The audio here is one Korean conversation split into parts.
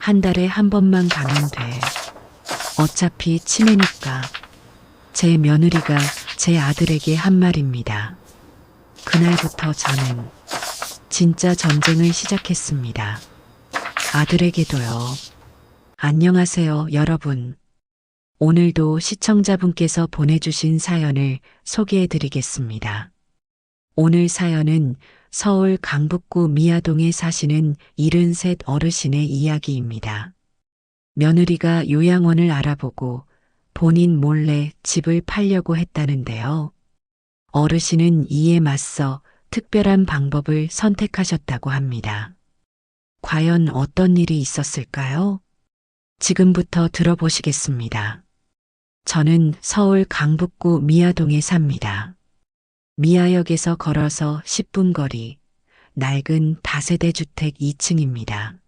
한 달에 한 번만 가면 돼. 어차피 치매니까. 제 며느리가 제 아들에게 한 말입니다. 그날부터 저는 진짜 전쟁을 시작했습니다. 아들에게도요. 안녕하세요, 여러분. 오늘도 시청자분께서 보내주신 사연을 소개해 드리겠습니다. 오늘 사연은 서울 강북구 미아동에 사시는 73 어르신의 이야기입니다. 며느리가 요양원을 알아보고 본인 몰래 집을 팔려고 했다는데요. 어르신은 이에 맞서 특별한 방법을 선택하셨다고 합니다. 과연 어떤 일이 있었을까요? 지금부터 들어보시겠습니다. 저는 서울 강북구 미아동에 삽니다. 미아역에서 걸어서 10분 거리, 낡은 다세대 주택 2층입니다.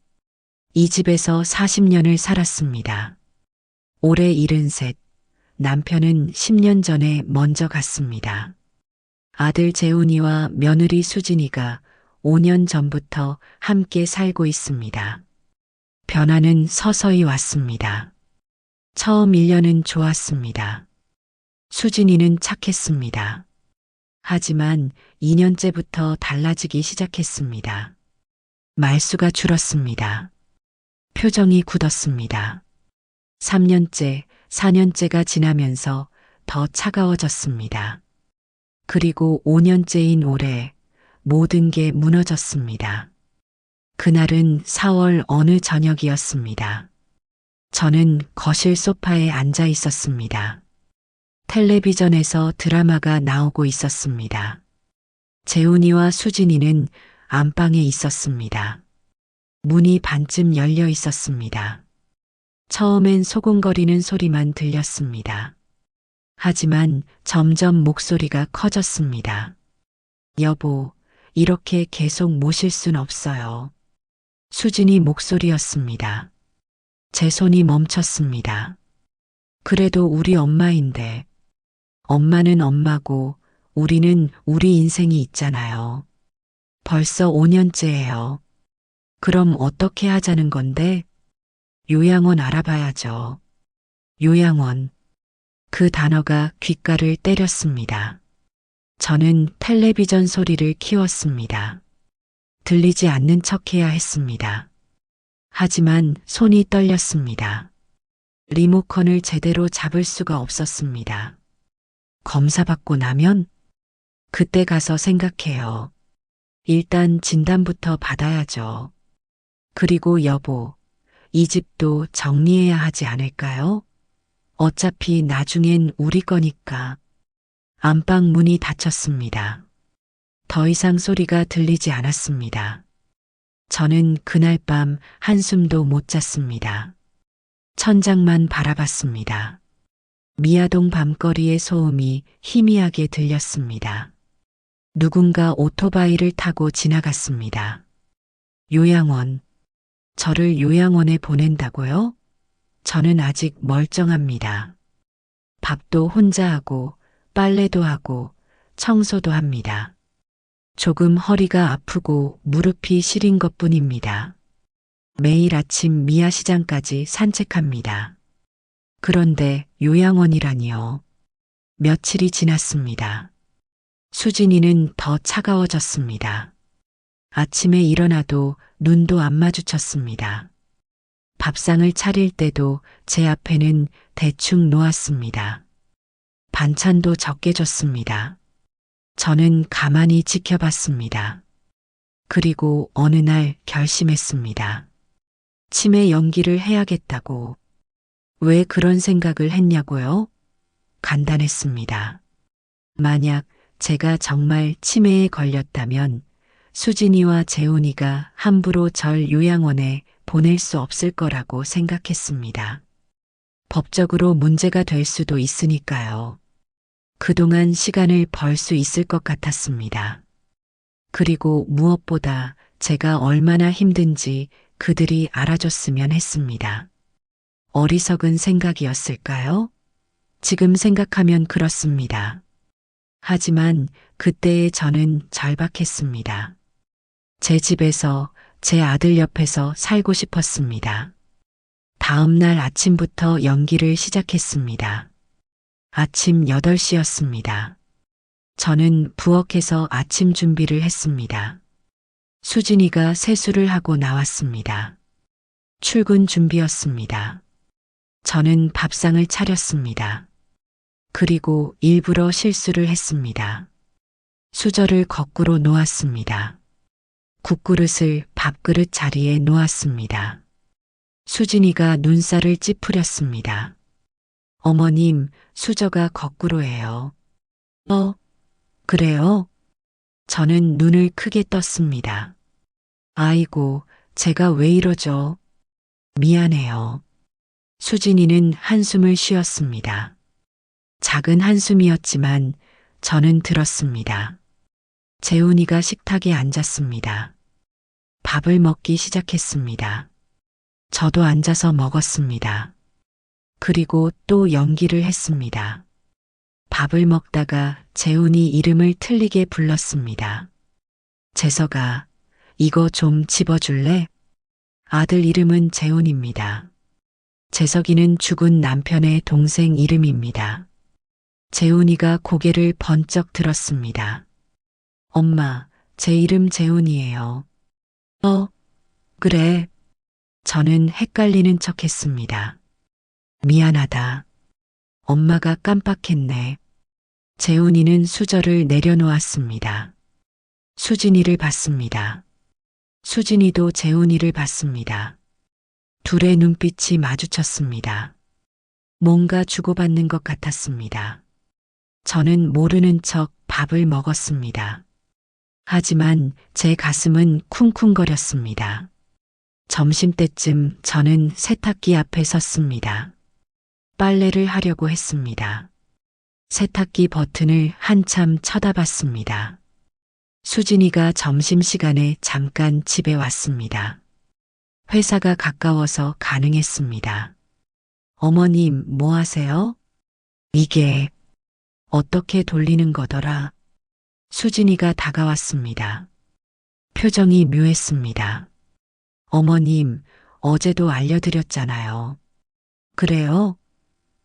이 집에서 40년을 살았습니다. 올해 73, 남편은 10년 전에 먼저 갔습니다. 아들 재훈이와 며느리 수진이가 5년 전부터 함께 살고 있습니다. 변화는 서서히 왔습니다. 처음 1년은 좋았습니다. 수진이는 착했습니다. 하지만 2년째부터 달라지기 시작했습니다. 말수가 줄었습니다. 표정이 굳었습니다. 3년째, 4년째가 지나면서 더 차가워졌습니다. 그리고 5년째인 올해 모든 게 무너졌습니다. 그날은 4월 어느 저녁이었습니다. 저는 거실 소파에 앉아 있었습니다. 텔레비전에서 드라마가 나오고 있었습니다. 재훈이와 수진이는 안방에 있었습니다. 문이 반쯤 열려 있었습니다. 처음엔 소곤거리는 소리만 들렸습니다. 하지만 점점 목소리가 커졌습니다. 여보, 이렇게 계속 모실 순 없어요. 수진이 목소리였습니다. 제 손이 멈췄습니다. 그래도 우리 엄마인데. 엄마는 엄마고 우리는 우리 인생이 있잖아요. 벌써 5년째예요. 그럼 어떻게 하자는 건데? 요양원 알아봐야죠. 요양원. 그 단어가 귓가를 때렸습니다. 저는 텔레비전 소리를 키웠습니다. 들리지 않는 척해야 했습니다. 하지만 손이 떨렸습니다. 리모컨을 제대로 잡을 수가 없었습니다. 검사받고 나면? 그때 가서 생각해요. 일단 진단부터 받아야죠. 그리고 여보, 이 집도 정리해야 하지 않을까요? 어차피 나중엔 우리 거니까. 안방 문이 닫혔습니다. 더 이상 소리가 들리지 않았습니다. 저는 그날 밤 한숨도 못 잤습니다. 천장만 바라봤습니다. 미아동 밤거리의 소음이 희미하게 들렸습니다. 누군가 오토바이를 타고 지나갔습니다. 요양원. 저를 요양원에 보낸다고요? 저는 아직 멀쩡합니다. 밥도 혼자 하고 빨래도 하고 청소도 합니다. 조금 허리가 아프고 무릎이 시린 것뿐입니다. 매일 아침 미아시장까지 산책합니다. 그런데 요양원이라니요. 며칠이 지났습니다. 수진이는 더 차가워졌습니다. 아침에 일어나도 눈도 안 마주쳤습니다. 밥상을 차릴 때도 제 앞에는 대충 놓았습니다. 반찬도 적게 줬습니다. 저는 가만히 지켜봤습니다. 그리고 어느 날 결심했습니다. 치매 연기를 해야겠다고. 왜 그런 생각을 했냐고요? 간단했습니다. 만약 제가 정말 치매에 걸렸다면 수진이와 재훈이가 함부로 절 요양원에 보낼 수 없을 거라고 생각했습니다. 법적으로 문제가 될 수도 있으니까요. 그동안 시간을 벌 수 있을 것 같았습니다. 그리고 무엇보다 제가 얼마나 힘든지 그들이 알아줬으면 했습니다. 어리석은 생각이었을까요? 지금 생각하면 그렇습니다. 하지만 그때의 저는 절박했습니다. 제 집에서 제 아들 옆에서 살고 싶었습니다. 다음 날 아침부터 연기를 시작했습니다. 아침 8시였습니다. 저는 부엌에서 아침 준비를 했습니다. 수진이가 세수를 하고 나왔습니다. 출근 준비였습니다. 저는 밥상을 차렸습니다. 그리고 일부러 실수를 했습니다. 수저를 거꾸로 놓았습니다. 국그릇을 밥그릇 자리에 놓았습니다. 수진이가 눈살을 찌푸렸습니다. 어머님, 수저가 거꾸로예요. 그래요? 저는 눈을 크게 떴습니다. 아이고, 제가 왜 이러죠? 미안해요. 수진이는 한숨을 쉬었습니다. 작은 한숨이었지만 저는 들었습니다. 재훈이가 식탁에 앉았습니다. 밥을 먹기 시작했습니다. 저도 앉아서 먹었습니다. 그리고 또 연기를 했습니다. 밥을 먹다가 재훈이 이름을 틀리게 불렀습니다. 재석아, 이거 좀 집어줄래? 아들 이름은 재훈입니다. 재석이는 죽은 남편의 동생 이름입니다. 재훈이가 고개를 번쩍 들었습니다. 엄마, 제 이름 재훈이에요. 그래. 저는 헷갈리는 척 했습니다. 미안하다. 엄마가 깜빡했네. 재훈이는 수저를 내려놓았습니다. 수진이를 봤습니다. 수진이도 재훈이를 봤습니다. 둘의 눈빛이 마주쳤습니다. 뭔가 주고받는 것 같았습니다. 저는 모르는 척 밥을 먹었습니다. 하지만 제 가슴은 쿵쿵거렸습니다. 점심때쯤 저는 세탁기 앞에 섰습니다. 빨래를 하려고 했습니다. 세탁기 버튼을 한참 쳐다봤습니다. 수진이가 점심시간에 잠깐 집에 왔습니다. 회사가 가까워서 가능했습니다. 어머님, 뭐 하세요? 이게 어떻게 돌리는 거더라? 수진이가 다가왔습니다. 표정이 묘했습니다. 어머님, 어제도 알려드렸잖아요. 그래요?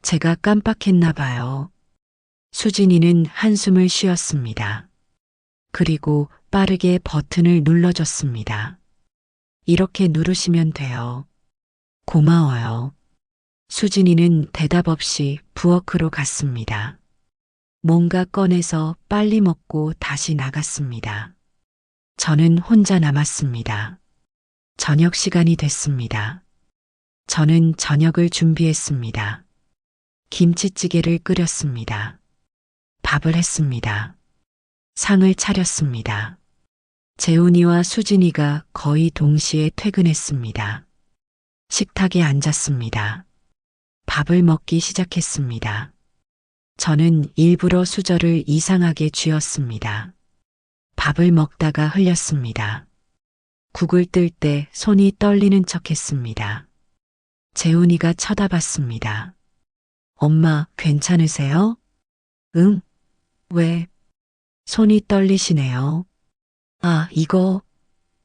제가 깜빡했나 봐요. 수진이는 한숨을 쉬었습니다. 그리고 빠르게 버튼을 눌러줬습니다. 이렇게 누르시면 돼요. 고마워요. 수진이는 대답 없이 부엌으로 갔습니다. 뭔가 꺼내서 빨리 먹고 다시 나갔습니다. 저는 혼자 남았습니다. 저녁 시간이 됐습니다. 저는 저녁을 준비했습니다. 김치찌개를 끓였습니다. 밥을 했습니다. 상을 차렸습니다. 재훈이와 수진이가 거의 동시에 퇴근했습니다. 식탁에 앉았습니다. 밥을 먹기 시작했습니다. 저는 일부러 수저를 이상하게 쥐었습니다. 밥을 먹다가 흘렸습니다. 국을 뜰 때 손이 떨리는 척 했습니다. 재훈이가 쳐다봤습니다. 엄마, 괜찮으세요? 응. 왜? 손이 떨리시네요. 아, 이거.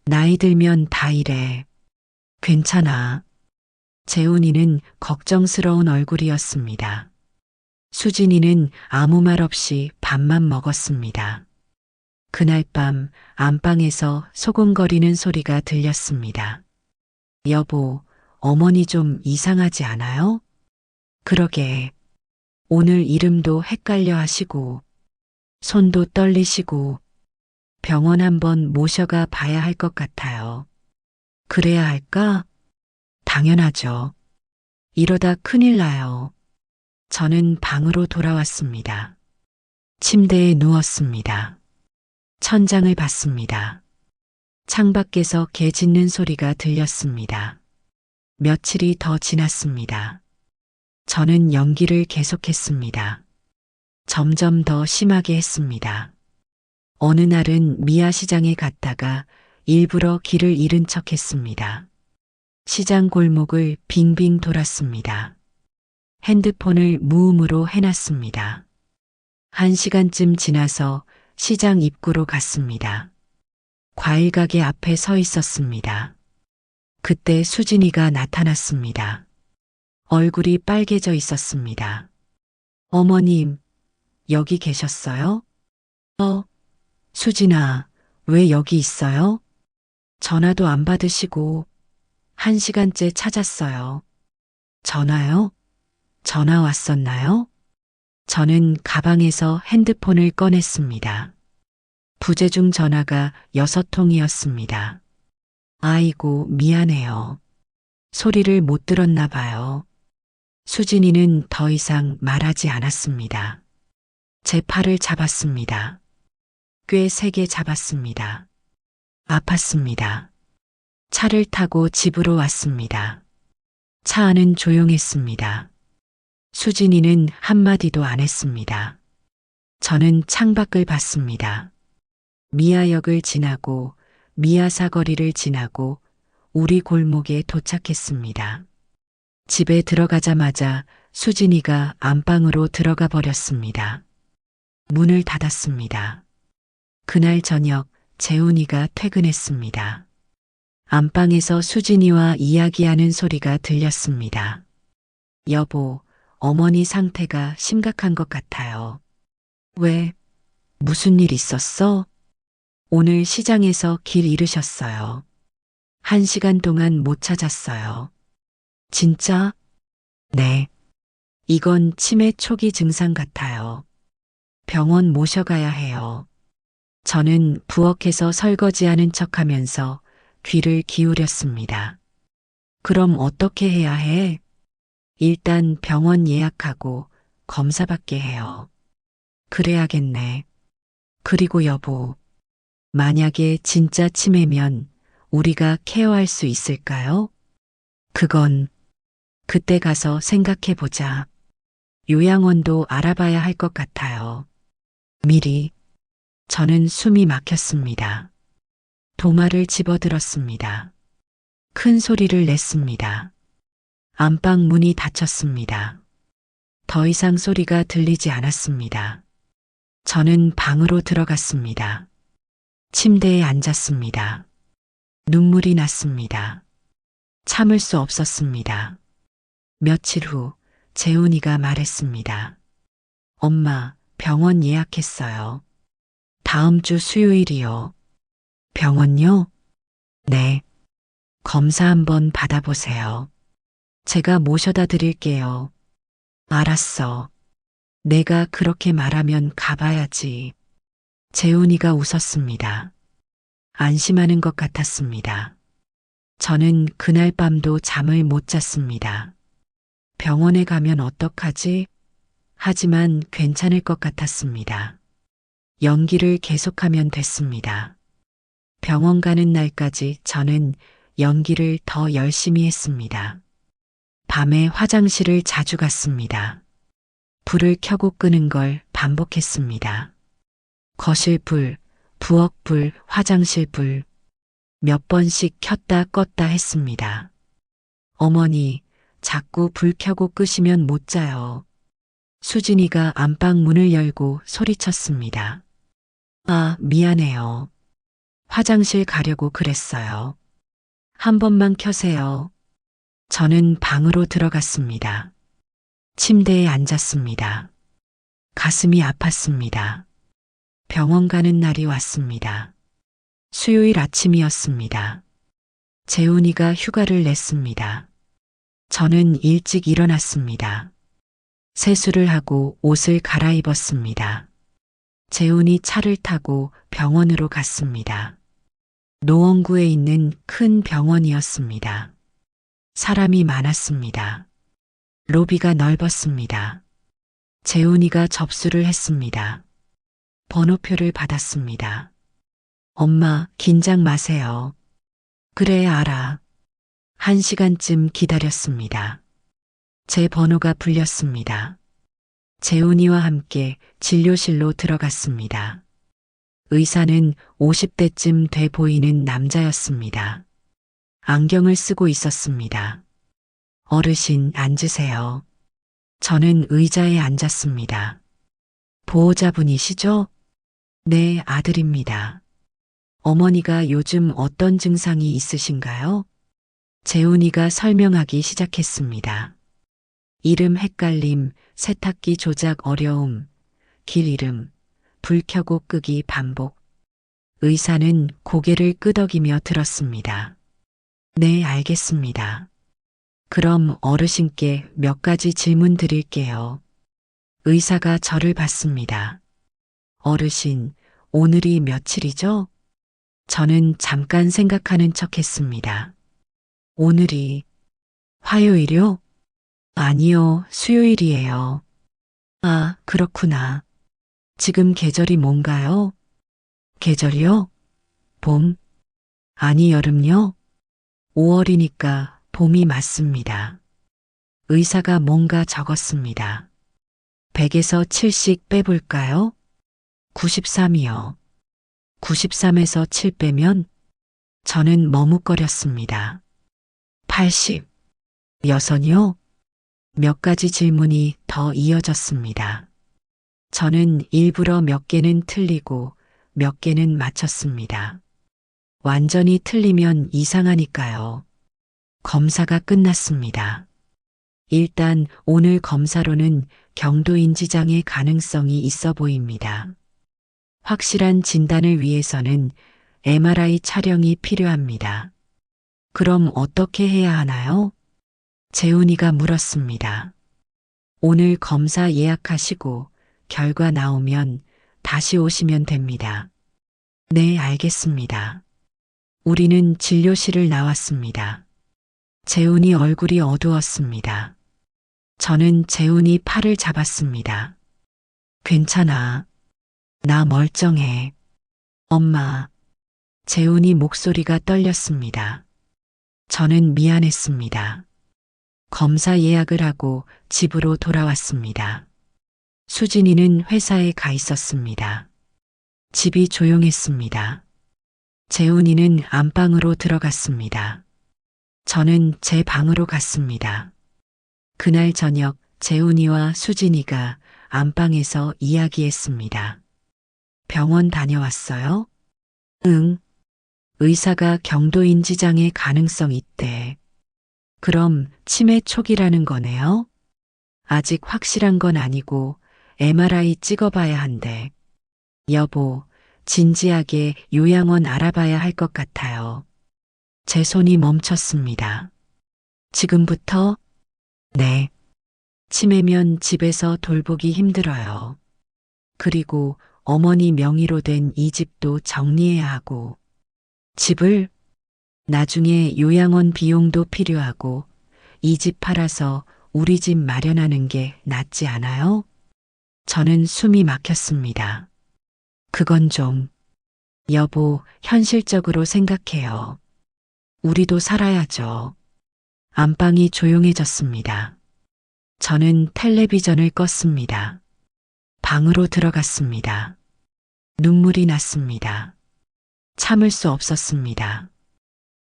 나이 들면 다 이래. 괜찮아. 재훈이는 걱정스러운 얼굴이었습니다. 수진이는 아무 말 없이 밥만 먹었습니다. 그날 밤 안방에서 소곤거리는 소리가 들렸습니다. 여보, 어머니 좀 이상하지 않아요? 그러게. 오늘 이름도 헷갈려 하시고, 손도 떨리시고, 병원 한번 모셔가 봐야 할 것 같아요. 그래야 할까? 당연하죠. 이러다 큰일 나요. 저는 방으로 돌아왔습니다. 침대에 누웠습니다. 천장을 봤습니다. 창밖에서 개 짖는 소리가 들렸습니다. 며칠이 더 지났습니다. 저는 연기를 계속했습니다. 점점 더 심하게 했습니다. 어느 날은 미아시장에 갔다가 일부러 길을 잃은 척 했습니다. 시장 골목을 빙빙 돌았습니다. 핸드폰을 무음으로 해놨습니다. 1시간쯤 지나서 시장 입구로 갔습니다. 과일 가게 앞에 서 있었습니다. 그때 수진이가 나타났습니다. 얼굴이 빨개져 있었습니다. 어머님, 여기 계셨어요? 수진아, 왜 여기 있어요? 전화도 안 받으시고 1시간째 찾았어요. 전화요? 전화 왔었나요? 저는 가방에서 핸드폰을 꺼냈습니다. 부재중 전화가 6통이었습니다. 아이고, 미안해요. 소리를 못 들었나 봐요. 수진이는 더 이상 말하지 않았습니다. 제 팔을 잡았습니다. 꽤 세게 잡았습니다. 아팠습니다. 차를 타고 집으로 왔습니다. 차 안은 조용했습니다. 수진이는 한마디도 안 했습니다. 저는 창밖을 봤습니다. 미아역을 지나고 미아사거리를 지나고 우리 골목에 도착했습니다. 집에 들어가자마자 수진이가 안방으로 들어가 버렸습니다. 문을 닫았습니다. 그날 저녁 재훈이가 퇴근했습니다. 안방에서 수진이와 이야기하는 소리가 들렸습니다. 여보, 어머니 상태가 심각한 것 같아요. 왜? 무슨 일 있었어? 오늘 시장에서 길 잃으셨어요. 1시간 동안 못 찾았어요. 진짜? 네. 이건 치매 초기 증상 같아요. 병원 모셔가야 해요. 저는 부엌에서 설거지하는 척하면서 귀를 기울였습니다. 그럼 어떻게 해야 해? 일단 병원 예약하고 검사받게 해요. 그래야겠네. 그리고 여보, 만약에 진짜 치매면 우리가 케어할 수 있을까요? 그건 그때 가서 생각해 보자. 요양원도 알아봐야 할 것 같아요. 미리. 저는 숨이 막혔습니다. 도마를 집어들었습니다. 큰 소리를 냈습니다. 안방 문이 닫혔습니다. 더 이상 소리가 들리지 않았습니다. 저는 방으로 들어갔습니다. 침대에 앉았습니다. 눈물이 났습니다. 참을 수 없었습니다. 며칠 후 재훈이가 말했습니다. 엄마, 병원 예약했어요. 다음 주 수요일이요. 병원요? 네. 검사 한번 받아보세요. 제가 모셔다 드릴게요. 알았어. 내가 그렇게 말하면 가봐야지. 재훈이가 웃었습니다. 안심하는 것 같았습니다. 저는 그날 밤도 잠을 못 잤습니다. 병원에 가면 어떡하지? 하지만 괜찮을 것 같았습니다. 연기를 계속하면 됐습니다. 병원 가는 날까지 저는 연기를 더 열심히 했습니다. 밤에 화장실을 자주 갔습니다. 불을 켜고 끄는 걸 반복했습니다. 거실 불, 부엌 불, 화장실 불. 몇 번씩 켰다 껐다 했습니다. 어머니, 자꾸 불 켜고 끄시면 못 자요. 수진이가 안방 문을 열고 소리쳤습니다. 아, 미안해요. 화장실 가려고 그랬어요. 한 번만 켜세요. 저는 방으로 들어갔습니다. 침대에 앉았습니다. 가슴이 아팠습니다. 병원 가는 날이 왔습니다. 수요일 아침이었습니다. 재훈이가 휴가를 냈습니다. 저는 일찍 일어났습니다. 세수를 하고 옷을 갈아입었습니다. 재훈이 차를 타고 병원으로 갔습니다. 노원구에 있는 큰 병원이었습니다. 사람이 많았습니다. 로비가 넓었습니다. 재훈이가 접수를 했습니다. 번호표를 받았습니다. 엄마, 긴장 마세요. 그래, 알아. 1시간쯤 기다렸습니다. 제 번호가 불렸습니다. 재훈이와 함께 진료실로 들어갔습니다. 의사는 50대쯤 돼 보이는 남자였습니다. 안경을 쓰고 있었습니다. 어르신, 앉으세요. 저는 의자에 앉았습니다. 보호자분이시죠? 네, 아들입니다. 어머니가 요즘 어떤 증상이 있으신가요? 재훈이가 설명하기 시작했습니다. 이름 헷갈림, 세탁기 조작 어려움, 길 이름, 불 켜고 끄기 반복. 의사는 고개를 끄덕이며 들었습니다. 네, 알겠습니다. 그럼 어르신께 몇 가지 질문 드릴게요. 의사가 저를 봤습니다. 어르신, 오늘이 며칠이죠? 저는 잠깐 생각하는 척 했습니다. 오늘이 화요일요? 아니요, 수요일이에요. 아, 그렇구나. 지금 계절이 뭔가요? 계절이요? 봄? 아니, 여름요? 5월이니까 봄이 맞습니다. 의사가 뭔가 적었습니다. 100에서 7씩 빼볼까요? 93이요. 93에서 7 빼면 저는 머뭇거렸습니다. 80. 여선이요? 몇 가지 질문이 더 이어졌습니다. 저는 일부러 몇 개는 틀리고 몇 개는 맞췄습니다. 완전히 틀리면 이상하니까요. 검사가 끝났습니다. 일단 오늘 검사로는 경도인지장의 가능성이 있어 보입니다. 확실한 진단을 위해서는 MRI 촬영이 필요합니다. 그럼 어떻게 해야 하나요? 재훈이가 물었습니다. 오늘 검사 예약하시고 결과 나오면 다시 오시면 됩니다. 네, 알겠습니다. 우리는 진료실을 나왔습니다. 재훈이 얼굴이 어두웠습니다. 저는 재훈이 팔을 잡았습니다. 괜찮아. 나 멀쩡해. 엄마. 재훈이 목소리가 떨렸습니다. 저는 미안했습니다. 검사 예약을 하고 집으로 돌아왔습니다. 수진이는 회사에 가 있었습니다. 집이 조용했습니다. 재훈이는 안방으로 들어갔습니다. 저는 제 방으로 갔습니다. 그날 저녁 재훈이와 수진이가 안방에서 이야기했습니다. 병원 다녀왔어요? 응. 의사가 경도인지장의 가능성 있대. 그럼 치매 초기라는 거네요? 아직 확실한 건 아니고 MRI 찍어봐야 한대. 여보, 진지하게 요양원 알아봐야 할 것 같아요. 제 손이 멈췄습니다. 지금부터? 네. 치매면 집에서 돌보기 힘들어요. 그리고 어머니 명의로 된 이 집도 정리해야 하고, 집을 나중에 요양원 비용도 필요하고, 이 집 팔아서 우리 집 마련하는 게 낫지 않아요? 저는 숨이 막혔습니다. 그건 좀, 여보, 현실적으로 생각해요. 우리도 살아야죠. 안방이 조용해졌습니다. 저는 텔레비전을 껐습니다. 방으로 들어갔습니다. 눈물이 났습니다. 참을 수 없었습니다.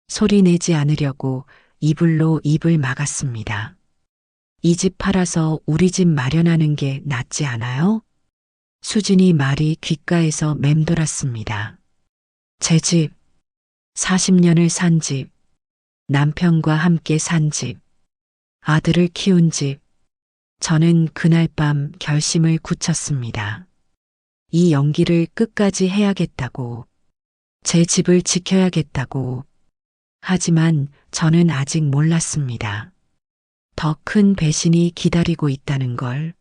소리 내지 않으려고 이불로 입을 막았습니다. 이 집 팔아서 우리 집 마련하는 게 낫지 않아요? 수진이 말이 귓가에서 맴돌았습니다. 제 집, 40년을 산 집, 남편과 함께 산 집, 아들을 키운 집. 저는 그날 밤 결심을 굳혔습니다. 이 연기를 끝까지 해야겠다고, 제 집을 지켜야겠다고. 하지만 저는 아직 몰랐습니다. 더 큰 배신이 기다리고 있다는 걸.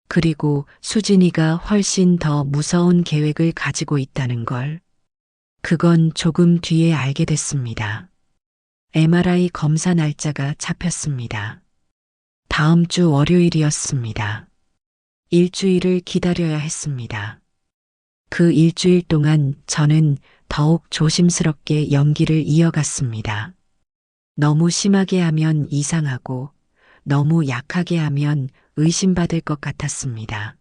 그리고 수진이가 훨씬 더 무서운 계획을 가지고 있다는 걸. 그건 조금 뒤에 알게 됐습니다. MRI 검사 날짜가 잡혔습니다. 다음 주 월요일이었습니다. 일주일을 기다려야 했습니다. 그 일주일 동안 저는 더욱 조심스럽게 연기를 이어갔습니다. 너무 심하게 하면 이상하고 너무 약하게 하면 의심받을 것 같았습니다.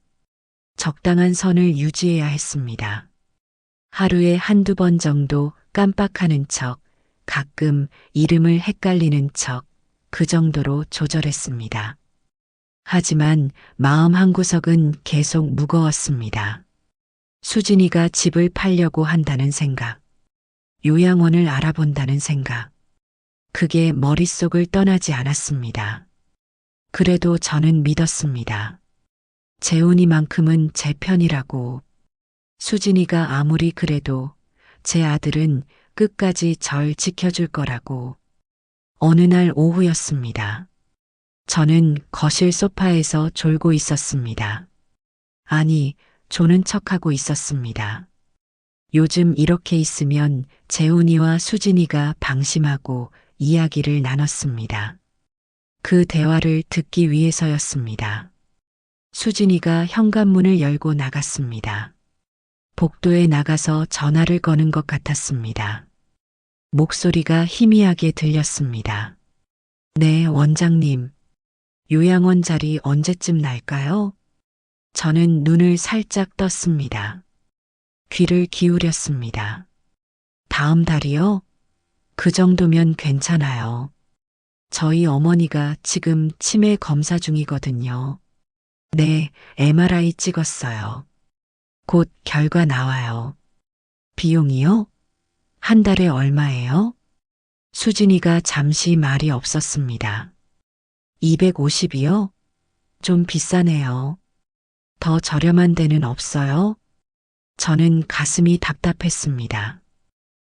적당한 선을 유지해야 했습니다. 하루에 한두 번 정도 깜빡하는 척, 가끔 이름을 헷갈리는 척, 그 정도로 조절했습니다. 하지만 마음 한구석은 계속 무거웠습니다. 수진이가 집을 팔려고 한다는 생각, 요양원을 알아본다는 생각, 그게 머릿속을 떠나지 않았습니다. 그래도 저는 믿었습니다. 재훈이만큼은 제 편이라고. 수진이가 아무리 그래도 제 아들은 끝까지 절 지켜줄 거라고. 어느 날 오후였습니다. 저는 거실 소파에서 졸고 있었습니다. 아니, 조는 척하고 있었습니다. 요즘 이렇게 있으면 재훈이와 수진이가 방심하고 이야기를 나눴습니다. 그 대화를 듣기 위해서였습니다. 수진이가 현관문을 열고 나갔습니다. 복도에 나가서 전화를 거는 것 같았습니다. 목소리가 희미하게 들렸습니다. 네, 원장님. 요양원 자리 언제쯤 날까요? 저는 눈을 살짝 떴습니다. 귀를 기울였습니다. 다음 달이요? 그 정도면 괜찮아요. 저희 어머니가 지금 치매 검사 중이거든요. 네, MRI 찍었어요. 곧 결과 나와요. 비용이요? 한 달에 얼마예요? 수진이가 잠시 말이 없었습니다. 250이요? 좀 비싸네요. 더 저렴한 데는 없어요? 저는 가슴이 답답했습니다.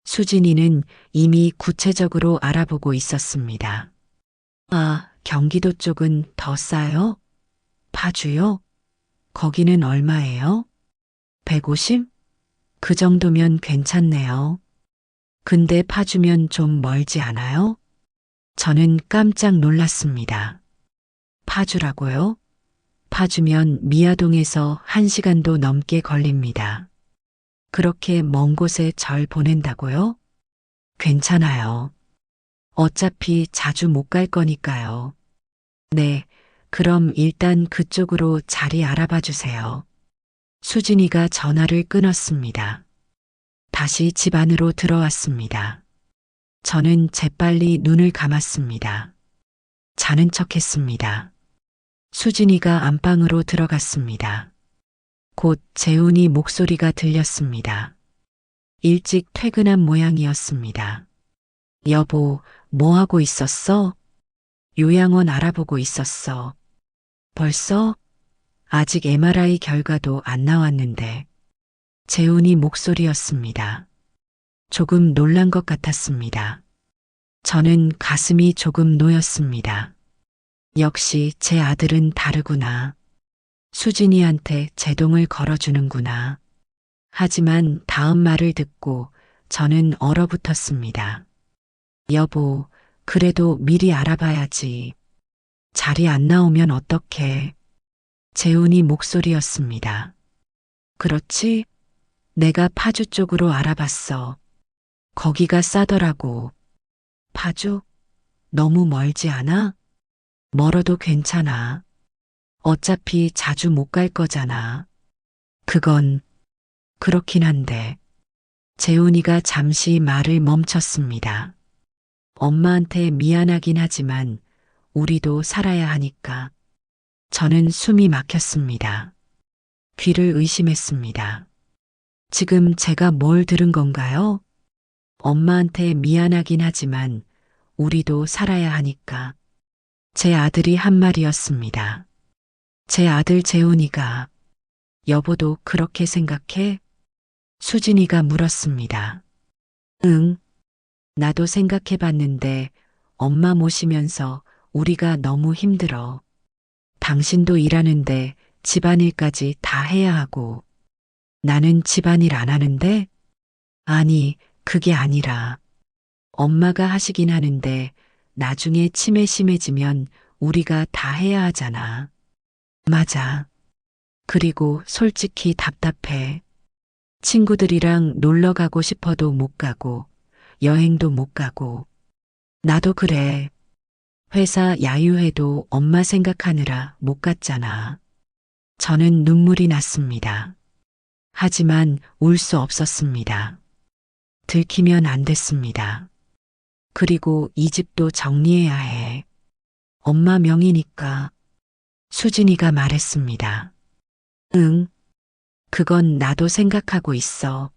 수진이는 이미 구체적으로 알아보고 있었습니다. 아, 경기도 쪽은 더 싸요? 파주요? 거기는 얼마예요? 150? 그 정도면 괜찮네요. 근데 파주면 좀 멀지 않아요? 저는 깜짝 놀랐습니다. 파주라고요? 파주면 미아동에서 1시간도 넘게 걸립니다. 그렇게 먼 곳에 절 보낸다고요? 괜찮아요. 어차피 자주 못 갈 거니까요. 네, 그럼 일단 그쪽으로 자리 알아봐 주세요. 수진이가 전화를 끊었습니다. 다시 집 안으로 들어왔습니다. 저는 재빨리 눈을 감았습니다. 자는 척 했습니다. 수진이가 안방으로 들어갔습니다. 곧 재훈이 목소리가 들렸습니다. 일찍 퇴근한 모양이었습니다. 여보, 뭐 하고 있었어? 요양원 알아보고 있었어. 벌써? 아직 MRI 결과도 안 나왔는데. 재훈이 목소리였습니다. 조금 놀란 것 같았습니다. 저는 가슴이 조금 놓였습니다. 역시 제 아들은 다르구나. 수진이한테 제동을 걸어주는구나. 하지만 다음 말을 듣고 저는 얼어붙었습니다. 여보, 그래도 미리 알아봐야지. 자리 안 나오면 어떡해. 재훈이 목소리였습니다. 그렇지? 내가 파주 쪽으로 알아봤어. 거기가 싸더라고. 파주? 너무 멀지 않아? 멀어도 괜찮아. 어차피 자주 못 갈 거잖아. 그건 그렇긴 한데. 재훈이가 잠시 말을 멈췄습니다. 엄마한테 미안하긴 하지만 우리도 살아야 하니까. 저는 숨이 막혔습니다. 귀를 의심했습니다. 지금 제가 뭘 들은 건가요? 엄마한테 미안하긴 하지만 우리도 살아야 하니까. 제 아들이 한 말이었습니다. 제 아들 재훈이가 여보도 그렇게 생각해? 수진이가 물었습니다. 응, 나도 생각해봤는데 엄마 모시면서 우리가 너무 힘들어. 당신도 일하는데 집안일까지 다 해야 하고. 나는 집안일 안 하는데? 아니, 그게 아니라. 엄마가 하시긴 하는데 나중에 치매 심해지면 우리가 다 해야 하잖아. 맞아. 그리고 솔직히 답답해. 친구들이랑 놀러 가고 싶어도 못 가고, 여행도 못 가고. 나도 그래. 회사 야유회도 엄마 생각하느라 못 갔잖아. 저는 눈물이 났습니다. 하지만 울 수 없었습니다. 들키면 안 됐습니다. 그리고 이 집도 정리해야 해. 엄마 명의니까. 수진이가 말했습니다. 응, 그건 나도 생각하고 있어.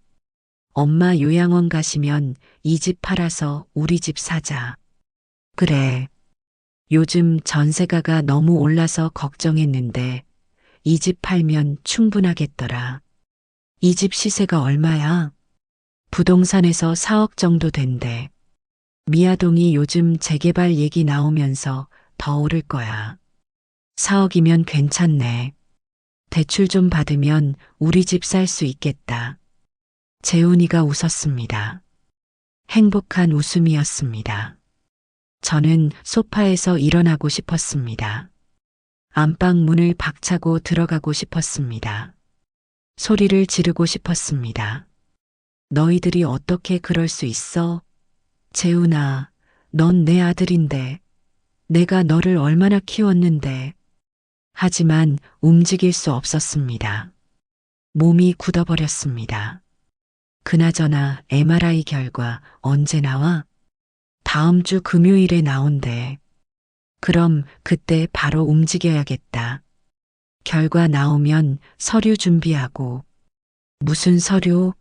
엄마 요양원 가시면 이 집 팔아서 우리 집 사자. 그래. 요즘 전세가가 너무 올라서 걱정했는데 이 집 팔면 충분하겠더라. 이 집 시세가 얼마야? 부동산에서 4억 정도 된대. 미아동이 요즘 재개발 얘기 나오면서 더 오를 거야. 4억이면 괜찮네. 대출 좀 받으면 우리 집 살 수 있겠다. 재훈이가 웃었습니다. 행복한 웃음이었습니다. 저는 소파에서 일어나고 싶었습니다. 안방 문을 박차고 들어가고 싶었습니다. 소리를 지르고 싶었습니다. 너희들이 어떻게 그럴 수 있어? 재훈아, 넌 내 아들인데, 내가 너를 얼마나 키웠는데. 하지만 움직일 수 없었습니다. 몸이 굳어버렸습니다. 그나저나 MRI 결과 언제 나와? 다음 주 금요일에 나온대. 그럼 그때 바로 움직여야겠다. 결과 나오면 서류 준비하고. 무슨 서류?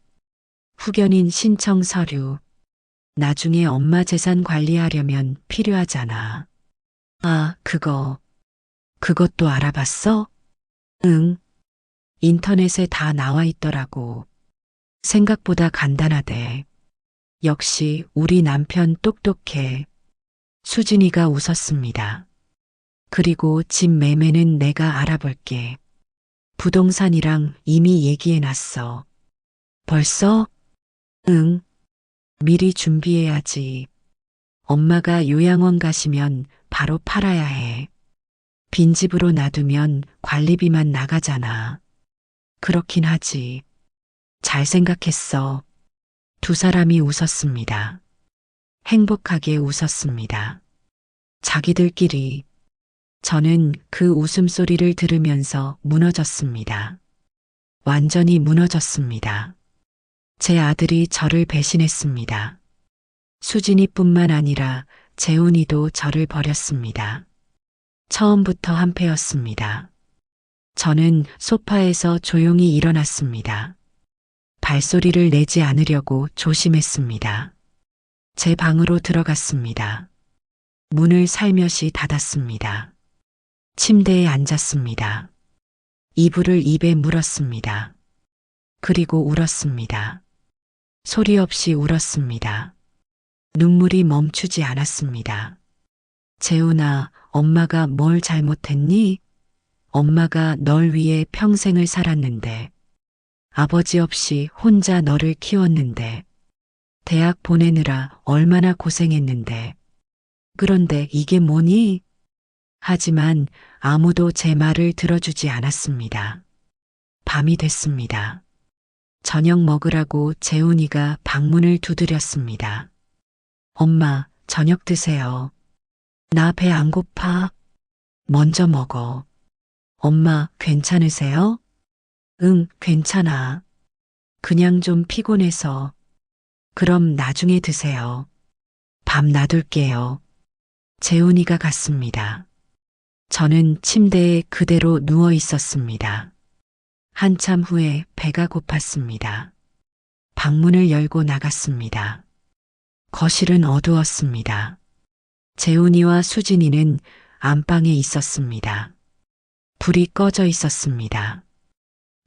후견인 신청 서류. 나중에 엄마 재산 관리하려면 필요하잖아. 아, 그것도 알아봤어? 응. 인터넷에 다 나와 있더라고. 생각보다 간단하대. 역시 우리 남편 똑똑해. 수진이가 웃었습니다. 그리고 집 매매는 내가 알아볼게. 부동산이랑 이미 얘기해놨어. 벌써? 응. 미리 준비해야지. 엄마가 요양원 가시면 바로 팔아야 해. 빈집으로 놔두면 관리비만 나가잖아. 그렇긴 하지. 잘 생각했어. 두 사람이 웃었습니다. 행복하게 웃었습니다. 자기들끼리. 저는 그 웃음소리를 들으면서 무너졌습니다. 완전히 무너졌습니다. 제 아들이 저를 배신했습니다. 수진이뿐만 아니라 재훈이도 저를 버렸습니다. 처음부터 한패였습니다. 저는 소파에서 조용히 일어났습니다. 발소리를 내지 않으려고 조심했습니다. 제 방으로 들어갔습니다. 문을 살며시 닫았습니다. 침대에 앉았습니다. 이불을 입에 물었습니다. 그리고 울었습니다. 소리 없이 울었습니다. 눈물이 멈추지 않았습니다. 재훈아, 엄마가 뭘 잘못했니? 엄마가 널 위해 평생을 살았는데, 아버지 없이 혼자 너를 키웠는데, 대학 보내느라 얼마나 고생했는데, 그런데 이게 뭐니? 하지만 아무도 제 말을 들어주지 않았습니다. 밤이 됐습니다. 저녁 먹으라고 재훈이가 방문을 두드렸습니다. 엄마, 저녁 드세요. 나 배 안 고파? 먼저 먹어. 엄마, 괜찮으세요? 응, 괜찮아. 그냥 좀 피곤해서. 그럼 나중에 드세요. 밥 놔둘게요. 재훈이가 갔습니다. 저는 침대에 그대로 누워 있었습니다. 한참 후에 배가 고팠습니다. 방문을 열고 나갔습니다. 거실은 어두웠습니다. 재훈이와 수진이는 안방에 있었습니다. 불이 꺼져 있었습니다.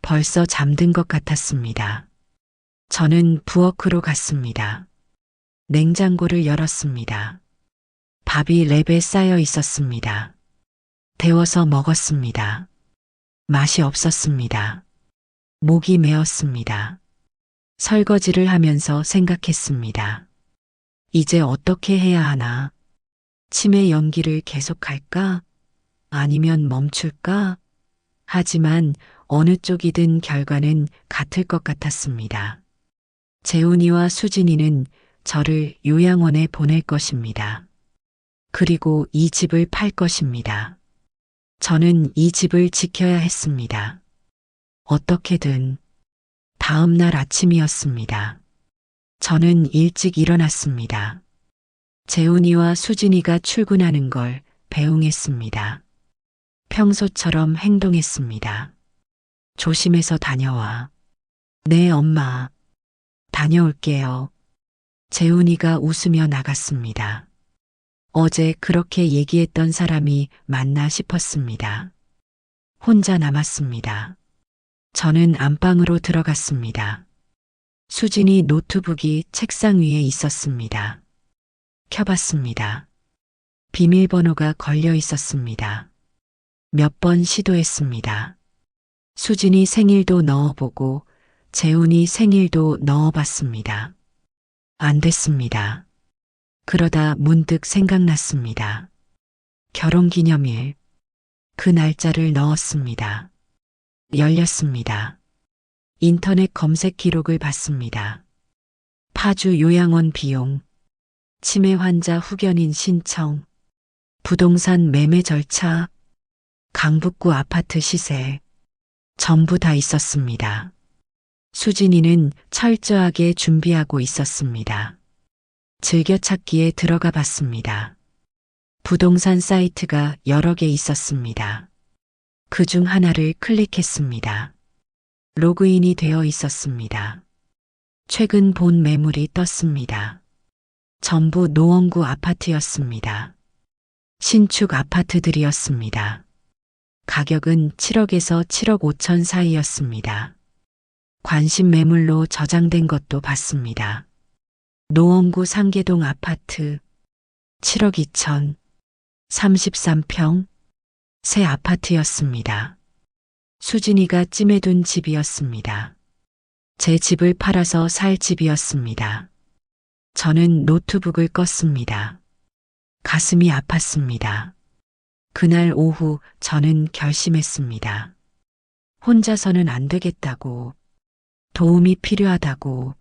벌써 잠든 것 같았습니다. 저는 부엌으로 갔습니다. 냉장고를 열었습니다. 밥이 랩에 쌓여 있었습니다. 데워서 먹었습니다. 맛이 없었습니다. 목이 메었습니다. 설거지를 하면서 생각했습니다. 이제 어떻게 해야 하나? 치매 연기를 계속할까? 아니면 멈출까? 하지만 어느 쪽이든 결과는 같을 것 같았습니다. 재훈이와 수진이는 저를 요양원에 보낼 것입니다. 그리고 이 집을 팔 것입니다. 저는 이 집을 지켜야 했습니다. 어떻게든. 다음 날 아침이었습니다. 저는 일찍 일어났습니다. 재훈이와 수진이가 출근하는 걸 배웅했습니다. 평소처럼 행동했습니다. 조심해서 다녀와. 네, 엄마. 다녀올게요. 재훈이가 웃으며 나갔습니다. 어제 그렇게 얘기했던 사람이 맞나 싶었습니다. 혼자 남았습니다. 저는 안방으로 들어갔습니다. 수진이 노트북이 책상 위에 있었습니다. 켜봤습니다. 비밀번호가 걸려 있었습니다. 몇 번 시도했습니다. 수진이 생일도 넣어보고 재훈이 생일도 넣어봤습니다. 안 됐습니다. 그러다 문득 생각났습니다. 결혼기념일. 그 날짜를 넣었습니다. 열렸습니다. 인터넷 검색 기록을 봤습니다. 파주 요양원 비용, 치매 환자 후견인 신청, 부동산 매매 절차, 강북구 아파트 시세, 전부 다 있었습니다. 수진이는 철저하게 준비하고 있었습니다. 즐겨찾기에 들어가 봤습니다. 부동산 사이트가 여러 개 있었습니다. 그 중 하나를 클릭했습니다. 로그인이 되어 있었습니다. 최근 본 매물이 떴습니다. 전부 노원구 아파트였습니다. 신축 아파트들이었습니다. 가격은 7억에서 7억 5천 사이였습니다. 관심 매물로 저장된 것도 봤습니다. 노원구 상계동 아파트 7억 2천 33평 새 아파트였습니다. 수진이가 찜해둔 집이었습니다. 제 집을 팔아서 살 집이었습니다. 저는 노트북을 껐습니다. 가슴이 아팠습니다. 그날 오후 저는 결심했습니다. 혼자서는 안 되겠다고, 도움이 필요하다고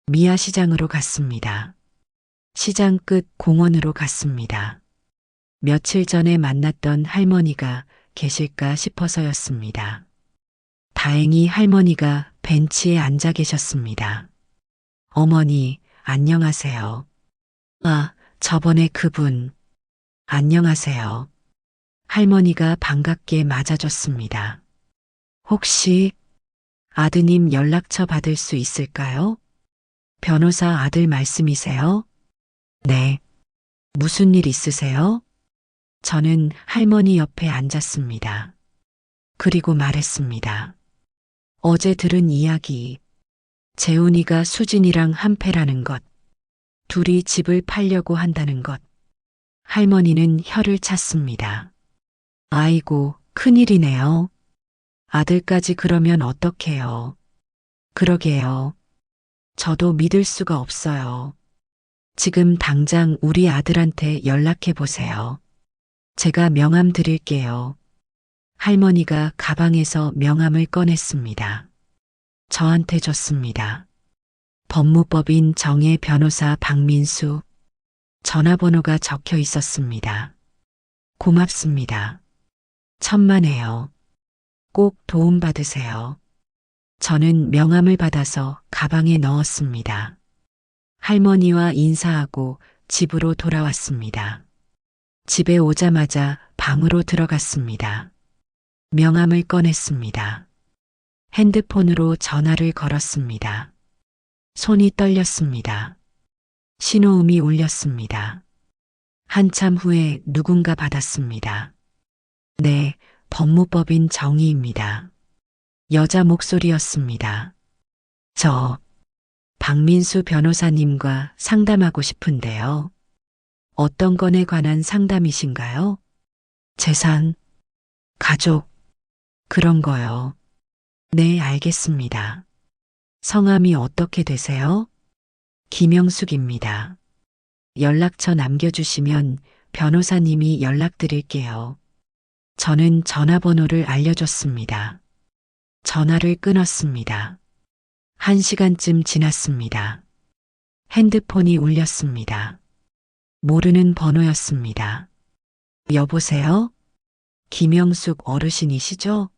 미아시장으로 갔습니다. 시장 끝 공원으로 갔습니다. 며칠 전에 만났던 할머니가 계실까 싶어서였습니다. 다행히 할머니가 벤치에 앉아 계셨습니다. 어머니, 안녕하세요. 아, 저번에 그분. 안녕하세요. 할머니가 반갑게 맞아줬습니다. 혹시 아드님 연락처 받을 수 있을까요? 변호사 아들 말씀이세요? 네. 무슨 일 있으세요? 저는 할머니 옆에 앉았습니다. 그리고 말했습니다. 어제 들은 이야기. 재훈이가 수진이랑 한패라는 것. 둘이 집을 팔려고 한다는 것. 할머니는 혀를 찼습니다. 아이고, 큰일이네요. 아들까지 그러면 어떡해요. 그러게요. 저도 믿을 수가 없어요. 지금 당장 우리 아들한테 연락해 보세요. 제가 명함 드릴게요. 할머니가 가방에서 명함을 꺼냈습니다. 저한테 줬습니다. 법무법인 정혜 변호사 박민수. 전화번호가 적혀 있었습니다. 고맙습니다. 천만에요. 꼭 도움받으세요. 저는 명함을 받아서 가방에 넣었습니다. 할머니와 인사하고 집으로 돌아왔습니다. 집에 오자마자 방으로 들어갔습니다. 명함을 꺼냈습니다. 핸드폰으로 전화를 걸었습니다. 손이 떨렸습니다. 신호음이 울렸습니다. 한참 후에 누군가 받았습니다. 네, 법무법인 정희입니다. 여자 목소리였습니다. 저 박민수 변호사님과 상담하고 싶은데요. 어떤 건에 관한 상담이신가요? 재산, 가족, 그런 거요. 네, 알겠습니다. 성함이 어떻게 되세요? 김영숙입니다. 연락처 남겨주시면 변호사님이 연락드릴게요. 저는 전화번호를 알려줬습니다. 전화를 끊었습니다. 1시간쯤 지났습니다. 핸드폰이 울렸습니다. 모르는 번호였습니다. 여보세요? 김영숙 어르신이시죠?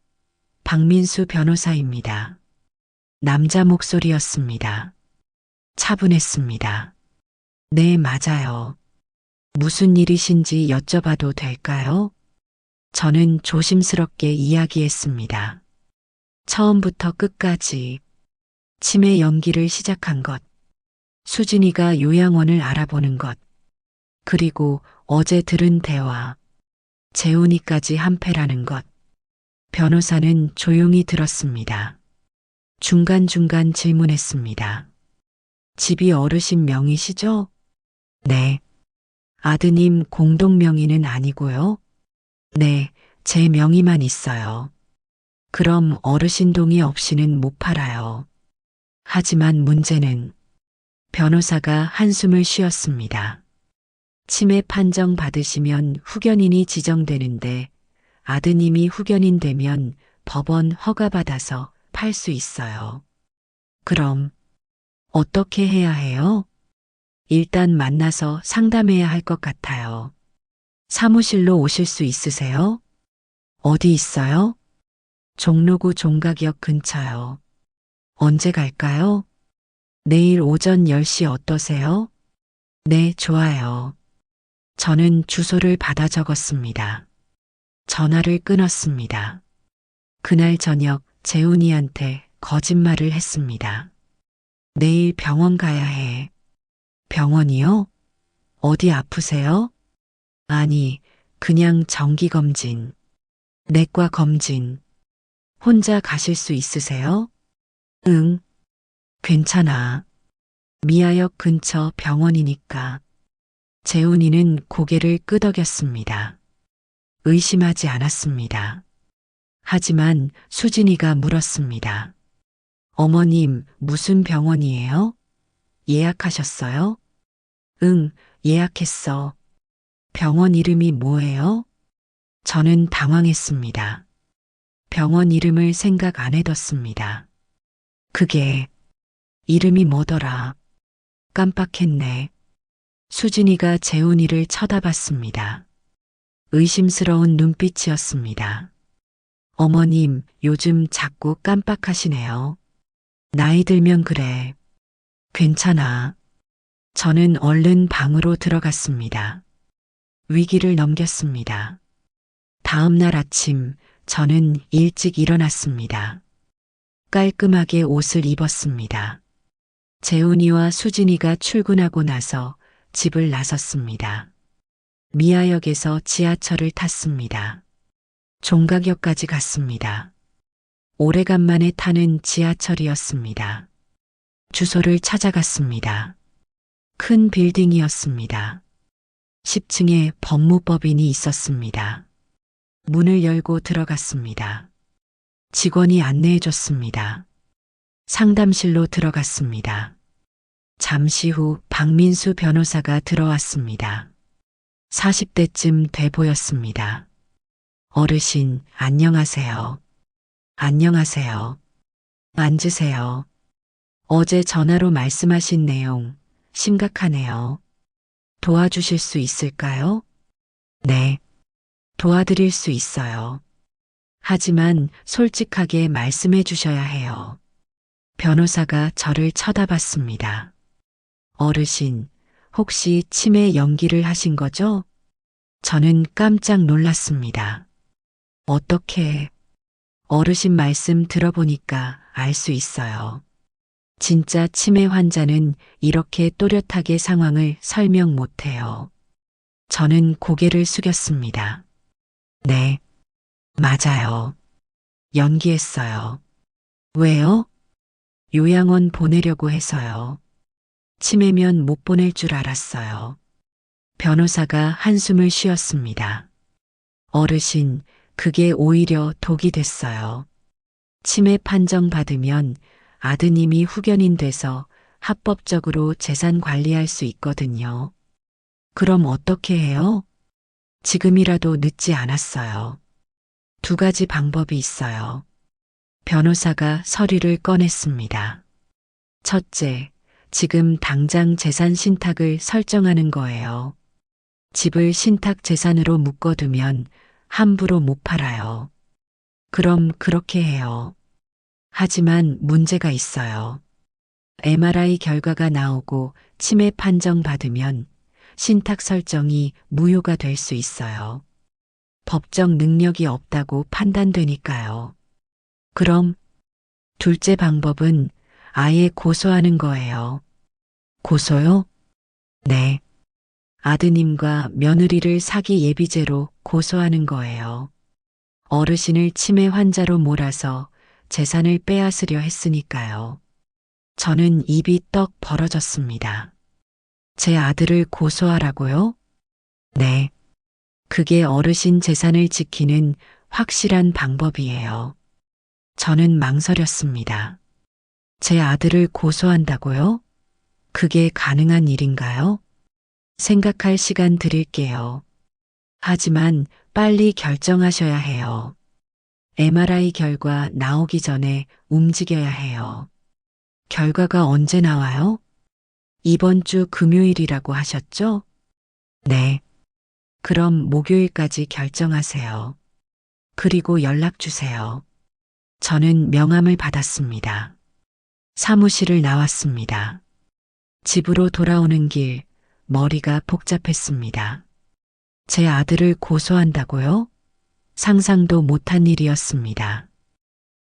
박민수 변호사입니다. 남자 목소리였습니다. 차분했습니다. 네, 맞아요. 무슨 일이신지 여쭤봐도 될까요? 저는 조심스럽게 이야기했습니다. 처음부터 끝까지 치매 연기를 시작한 것, 수진이가 요양원을 알아보는 것, 그리고 어제 들은 대화, 재훈이까지 한패라는 것. 변호사는 조용히 들었습니다. 중간중간 질문했습니다. 집이 어르신 명의시죠? 네. 아드님 공동 명의는 아니고요? 네, 제 명의만 있어요. 그럼 어르신 동의 없이는 못 팔아요. 하지만 문제는 변호사가 한숨을 쉬었습니다. 치매 판정 받으시면 후견인이 지정되는데 아드님이 후견인 되면 법원 허가받아서 팔 수 있어요. 그럼 어떻게 해야 해요? 일단 만나서 상담해야 할 것 같아요. 사무실로 오실 수 있으세요? 어디 있어요? 종로구 종각역 근처요. 언제 갈까요? 내일 오전 10시 어떠세요? 네, 좋아요. 저는 주소를 받아 적었습니다. 전화를 끊었습니다. 그날 저녁 재훈이한테 거짓말을 했습니다. 내일 병원 가야 해. 병원이요? 어디 아프세요? 아니, 그냥 정기검진. 내과 검진. 혼자 가실 수 있으세요? 응, 괜찮아. 미아역 근처 병원이니까. 재훈이는 고개를 끄덕였습니다. 의심하지 않았습니다. 하지만 수진이가 물었습니다. 어머님, 무슨 병원이에요? 예약하셨어요? 응, 예약했어. 병원 이름이 뭐예요? 저는 당황했습니다. 병원 이름을 생각 안 해뒀습니다. 그게 이름이 뭐더라? 깜빡했네. 수진이가 재훈이를 쳐다봤습니다. 의심스러운 눈빛이었습니다. 어머님, 요즘 자꾸 깜빡하시네요. 나이 들면 그래. 괜찮아. 저는 얼른 방으로 들어갔습니다. 위기를 넘겼습니다. 다음 날 아침, 저는 일찍 일어났습니다. 깔끔하게 옷을 입었습니다. 재훈이와 수진이가 출근하고 나서 집을 나섰습니다. 미아역에서 지하철을 탔습니다. 종각역까지 갔습니다. 오래간만에 타는 지하철이었습니다. 주소를 찾아갔습니다. 큰 빌딩이었습니다. 10층에 법무법인이 있었습니다. 문을 열고 들어갔습니다. 직원이 안내해 줬습니다. 상담실로 들어갔습니다. 잠시 후 박민수 변호사가 들어왔습니다. 40대쯤 돼 보였습니다. 어르신, 안녕하세요. 안녕하세요. 앉으세요. 어제 전화로 말씀하신 내용 심각하네요. 도와주실 수 있을까요? 네, 도와드릴 수 있어요. 하지만 솔직하게 말씀해 주셔야 해요. 변호사가 저를 쳐다봤습니다. 어르신, 혹시 치매 연기를 하신 거죠? 저는 깜짝 놀랐습니다. 어떻게? 어르신 말씀 들어보니까 알 수 있어요. 진짜 치매 환자는 이렇게 또렷하게 상황을 설명 못해요. 저는 고개를 숙였습니다. 네, 맞아요. 연기했어요. 왜요? 요양원 보내려고 해서요. 치매면 못 보낼 줄 알았어요. 변호사가 한숨을 쉬었습니다. 어르신, 그게 오히려 독이 됐어요. 치매 판정 받으면 아드님이 후견인 돼서 합법적으로 재산 관리할 수 있거든요. 그럼 어떻게 해요? 지금이라도 늦지 않았어요. 두 가지 방법이 있어요. 변호사가 서류를 꺼냈습니다. 첫째, 지금 당장 재산 신탁을 설정하는 거예요. 집을 신탁 재산으로 묶어두면 함부로 못 팔아요. 그럼 그렇게 해요. 하지만 문제가 있어요. MRI 결과가 나오고 치매 판정 받으면 신탁 설정이 무효가 될 수 있어요. 법적 능력이 없다고 판단되니까요. 그럼 둘째 방법은 아예 고소하는 거예요. 고소요? 네. 아드님과 며느리를 사기 예비죄로 고소하는 거예요. 어르신을 치매 환자로 몰아서 재산을 빼앗으려 했으니까요. 저는 입이 떡 벌어졌습니다. 제 아들을 고소하라고요? 네. 그게 어르신 재산을 지키는 확실한 방법이에요. 저는 망설였습니다. 제 아들을 고소한다고요? 그게 가능한 일인가요? 생각할 시간 드릴게요. 하지만 빨리 결정하셔야 해요. MRI 결과 나오기 전에 움직여야 해요. 결과가 언제 나와요? 이번 주 금요일이라고 하셨죠? 네. 그럼 목요일까지 결정하세요. 그리고 연락 주세요. 저는 명함을 받았습니다. 사무실을 나왔습니다. 집으로 돌아오는 길, 머리가 복잡했습니다. 제 아들을 고소한다고요? 상상도 못한 일이었습니다.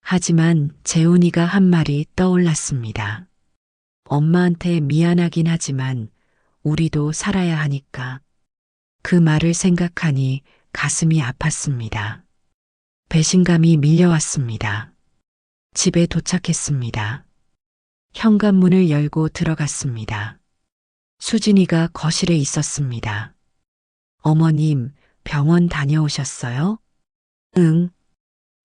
하지만 재훈이가 한 말이 떠올랐습니다. 엄마한테 미안하긴 하지만 우리도 살아야 하니까. 그 말을 생각하니 가슴이 아팠습니다. 배신감이 밀려왔습니다. 집에 도착했습니다. 현관문을 열고 들어갔습니다. 수진이가 거실에 있었습니다. 어머님, 병원 다녀오셨어요? 응.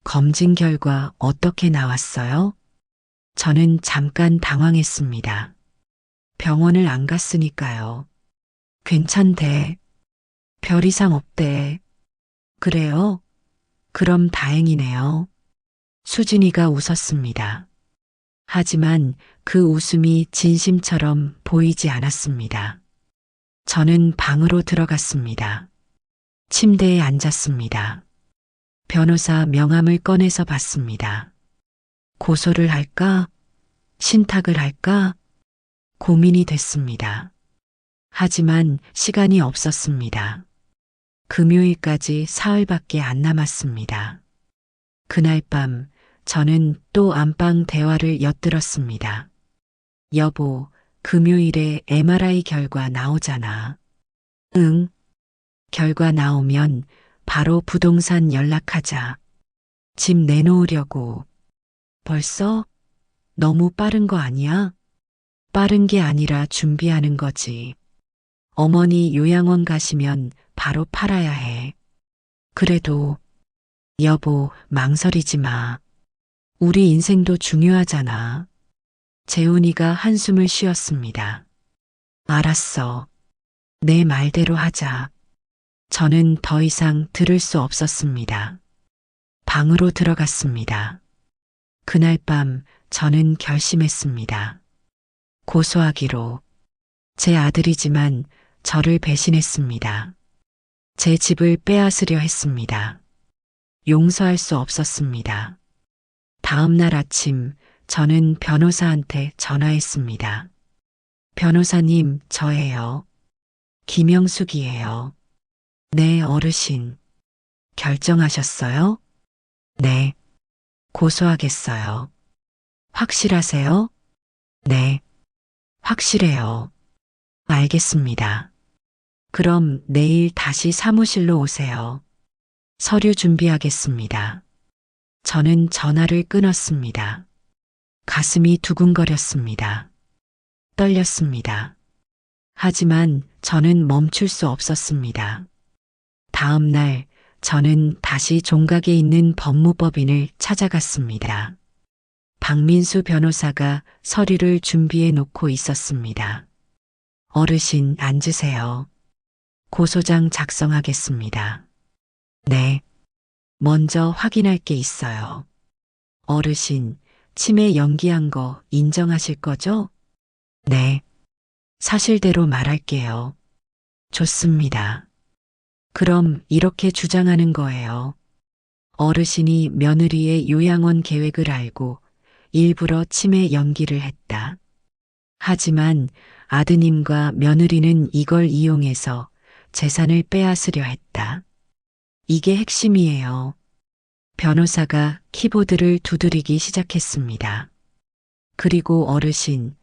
검진 결과 어떻게 나왔어요? 저는 잠깐 당황했습니다. 병원을 안 갔으니까요. 괜찮대. 별 이상 없대. 그래요? 그럼 다행이네요. 수진이가 웃었습니다. 하지만 그 웃음이 진심처럼 보이지 않았습니다. 저는 방으로 들어갔습니다. 침대에 앉았습니다. 변호사 명함을 꺼내서 봤습니다. 고소를 할까? 신탁을 할까? 고민이 됐습니다. 하지만 시간이 없었습니다. 금요일까지 사흘밖에 안 남았습니다. 그날 밤 저는 또 안방 대화를 엿들었습니다. 여보, 금요일에 MRI 결과 나오잖아. 응. 결과 나오면 바로 부동산 연락하자. 집 내놓으려고. 벌써? 너무 빠른 거 아니야? 빠른 게 아니라 준비하는 거지. 어머니 요양원 가시면 바로 팔아야 해. 그래도 여보, 망설이지 마. 우리 인생도 중요하잖아. 재훈이가 한숨을 쉬었습니다. 알았어. 내 말대로 하자. 저는 더 이상 들을 수 없었습니다. 방으로 들어갔습니다. 그날 밤 저는 결심했습니다. 고소하기로. 제 아들이지만 저를 배신했습니다. 제 집을 빼앗으려 했습니다. 용서할 수 없었습니다. 다음 날 아침 저는 변호사한테 전화했습니다. 변호사님, 저예요. 김영숙이에요. 네, 어르신. 결정하셨어요? 네. 고소하겠어요. 확실하세요? 네. 확실해요. 알겠습니다. 그럼 내일 다시 사무실로 오세요. 서류 준비하겠습니다. 저는 전화를 끊었습니다. 가슴이 두근거렸습니다. 떨렸습니다. 하지만 저는 멈출 수 없었습니다. 다음 날 저는 다시 종각에 있는 법무법인을 찾아갔습니다. 박민수 변호사가 서류를 준비해 놓고 있었습니다. 어르신 앉으세요. 고소장 작성하겠습니다. 네. 먼저 확인할 게 있어요. 어르신, 치매 연기한 거 인정하실 거죠? 네. 사실대로 말할게요. 좋습니다. 그럼 이렇게 주장하는 거예요. 어르신이 며느리의 요양원 계획을 알고 일부러 치매 연기를 했다. 하지만 아드님과 며느리는 이걸 이용해서 재산을 빼앗으려 했다. 이게 핵심이에요. 변호사가 키보드를 두드리기 시작했습니다. 그리고 어르신,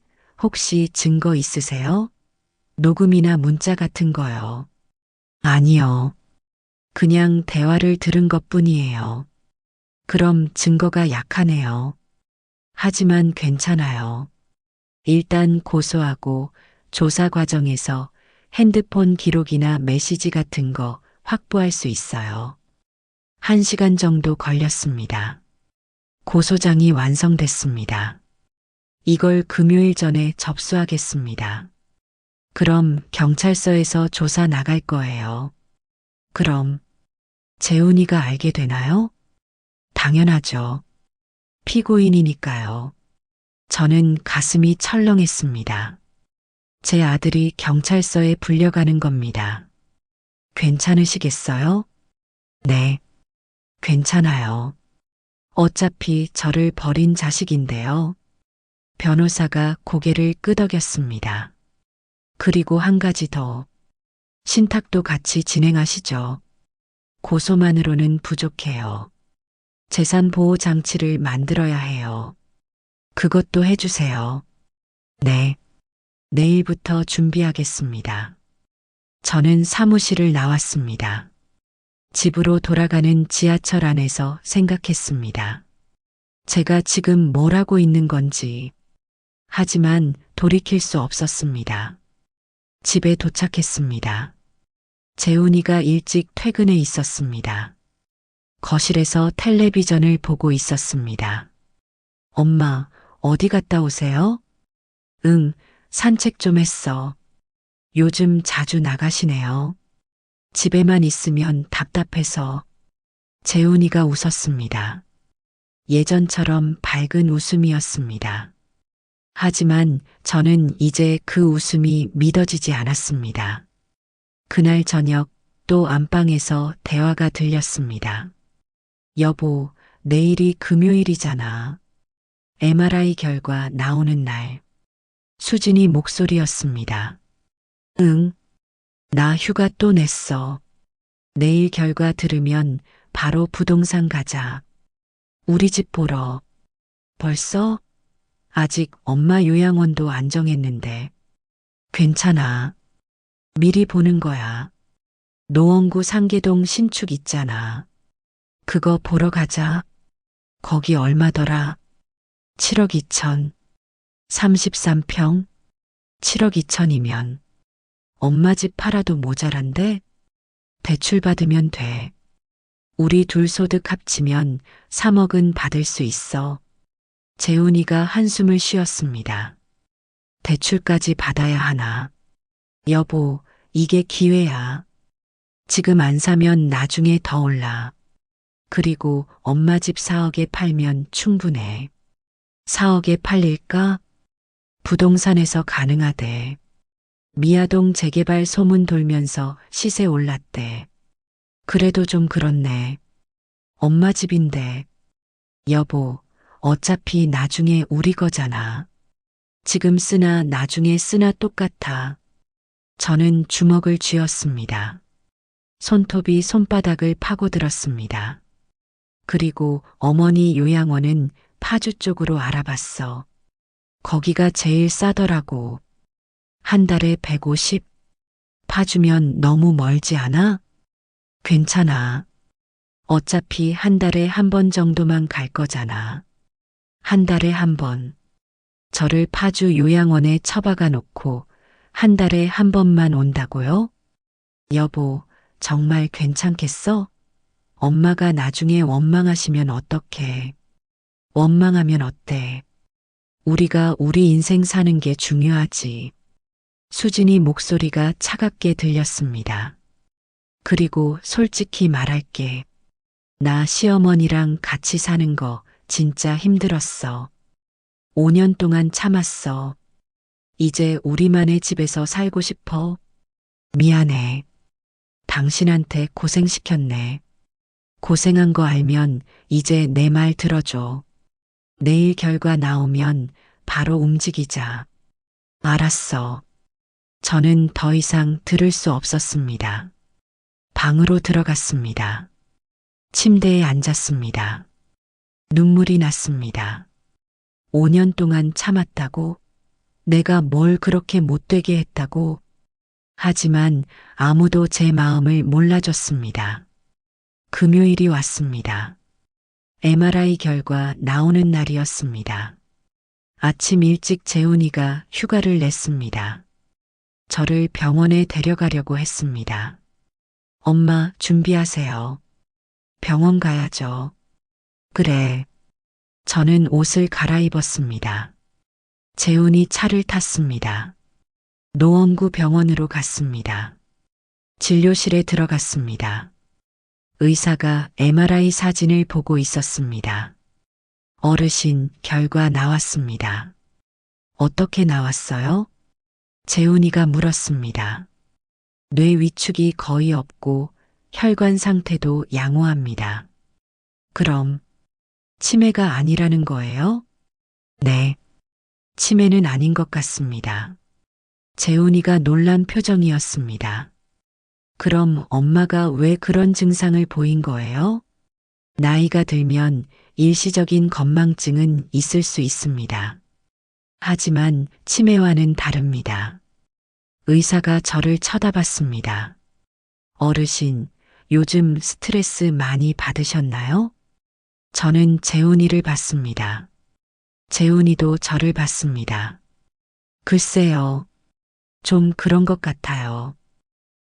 혹시 증거 있으세요? 녹음이나 문자 같은 거요. 아니요. 그냥 대화를 들은 것뿐이에요. 그럼 증거가 약하네요. 하지만 괜찮아요. 일단 고소하고 조사 과정에서 핸드폰 기록이나 메시지 같은 거 확보할 수 있어요. 1시간 정도 걸렸습니다. 고소장이 완성됐습니다. 이걸 금요일 전에 접수하겠습니다. 그럼 경찰서에서 조사 나갈 거예요. 그럼 재훈이가 알게 되나요? 당연하죠. 피고인이니까요. 저는 가슴이 철렁했습니다. 제 아들이 경찰서에 불려가는 겁니다. 괜찮으시겠어요? 네, 괜찮아요. 어차피 저를 버린 자식인데요. 변호사가 고개를 끄덕였습니다. 그리고 한 가지 더. 신탁도 같이 진행하시죠. 고소만으로는 부족해요. 재산 보호 장치를 만들어야 해요. 그것도 해주세요. 네, 내일부터 준비하겠습니다. 저는 사무실을 나왔습니다. 집으로 돌아가는 지하철 안에서 생각했습니다. 제가 지금 뭘 하고 있는 건지. 하지만 돌이킬 수 없었습니다. 집에 도착했습니다. 재훈이가 일찍 퇴근해 있었습니다. 거실에서 텔레비전을 보고 있었습니다. 엄마, 어디 갔다 오세요? 응, 산책 좀 했어. 요즘 자주 나가시네요. 집에만 있으면 답답해서. 재훈이가 웃었습니다. 예전처럼 밝은 웃음이었습니다. 하지만 저는 이제 그 웃음이 믿어지지 않았습니다. 그날 저녁 또 안방에서 대화가 들렸습니다. 여보, 내일이 금요일이잖아. MRI 결과 나오는 날. 수진이 목소리였습니다. 응, 나 휴가 또 냈어. 내일 결과 들으면 바로 부동산 가자. 우리 집 보러. 벌써? 아직 엄마 요양원도 안 정했는데. 괜찮아. 미리 보는 거야. 노원구 상계동 신축 있잖아. 그거 보러 가자. 거기 얼마더라? 7억 2천. 33평? 7억 2천이면 엄마 집 팔아도 모자란데? 대출 받으면 돼. 우리 둘 소득 합치면 3억은 받을 수 있어. 재훈이가 한숨을 쉬었습니다. 대출까지 받아야 하나? 여보, 이게 기회야. 지금 안 사면 나중에 더 올라. 그리고 엄마 집 4억에 팔면 충분해. 4억에 팔릴까? 부동산에서 가능하대. 미아동 재개발 소문 돌면서 시세 올랐대. 그래도 좀 그렇네. 엄마 집인데. 여보, 어차피 나중에 우리 거잖아. 지금 쓰나 나중에 쓰나 똑같아. 저는 주먹을 쥐었습니다. 손톱이 손바닥을 파고들었습니다. 그리고 어머니 요양원은 파주 쪽으로 알아봤어. 거기가 제일 싸더라고. 한 달에 150. 파주면 너무 멀지 않아? 괜찮아. 어차피 한 달에 한 번 정도만 갈 거잖아. 한 달에 한 번. 저를 파주 요양원에 처박아 놓고 한 달에 한 번만 온다고요? 여보, 정말 괜찮겠어? 엄마가 나중에 원망하시면 어떡해. 원망하면 어때? 우리가 우리 인생 사는 게 중요하지. 수진이 목소리가 차갑게 들렸습니다. 그리고 솔직히 말할게. 나 시어머니랑 같이 사는 거 진짜 힘들었어. 5년 동안 참았어. 이제 우리만의 집에서 살고 싶어. 미안해. 당신한테 고생시켰네. 고생한 거 알면 이제 내 말 들어줘. 내일 결과 나오면 바로 움직이자. 알았어. 저는 더 이상 들을 수 없었습니다. 방으로 들어갔습니다. 침대에 앉았습니다. 눈물이 났습니다. 5년 동안 참았다고? 내가 뭘 그렇게 못되게 했다고? 하지만 아무도 제 마음을 몰라줬습니다. 금요일이 왔습니다. MRI 결과 나오는 날이었습니다. 아침 일찍 재훈이가 휴가를 냈습니다. 저를 병원에 데려가려고 했습니다. 엄마, 준비하세요. 병원 가야죠. 그래. 저는 옷을 갈아입었습니다. 재훈이 차를 탔습니다. 노원구 병원으로 갔습니다. 진료실에 들어갔습니다. 의사가 MRI 사진을 보고 있었습니다. 어르신, 결과 나왔습니다. 어떻게 나왔어요? 재훈이가 물었습니다. 뇌 위축이 거의 없고 혈관 상태도 양호합니다. 그럼 치매가 아니라는 거예요? 네. 치매는 아닌 것 같습니다. 재훈이가 놀란 표정이었습니다. 그럼 엄마가 왜 그런 증상을 보인 거예요? 나이가 들면 일시적인 건망증은 있을 수 있습니다. 하지만 치매와는 다릅니다. 의사가 저를 쳐다봤습니다. 어르신, 요즘 스트레스 많이 받으셨나요? 저는 재훈이를 봤습니다. 재훈이도 저를 봤습니다. 글쎄요. 좀 그런 것 같아요.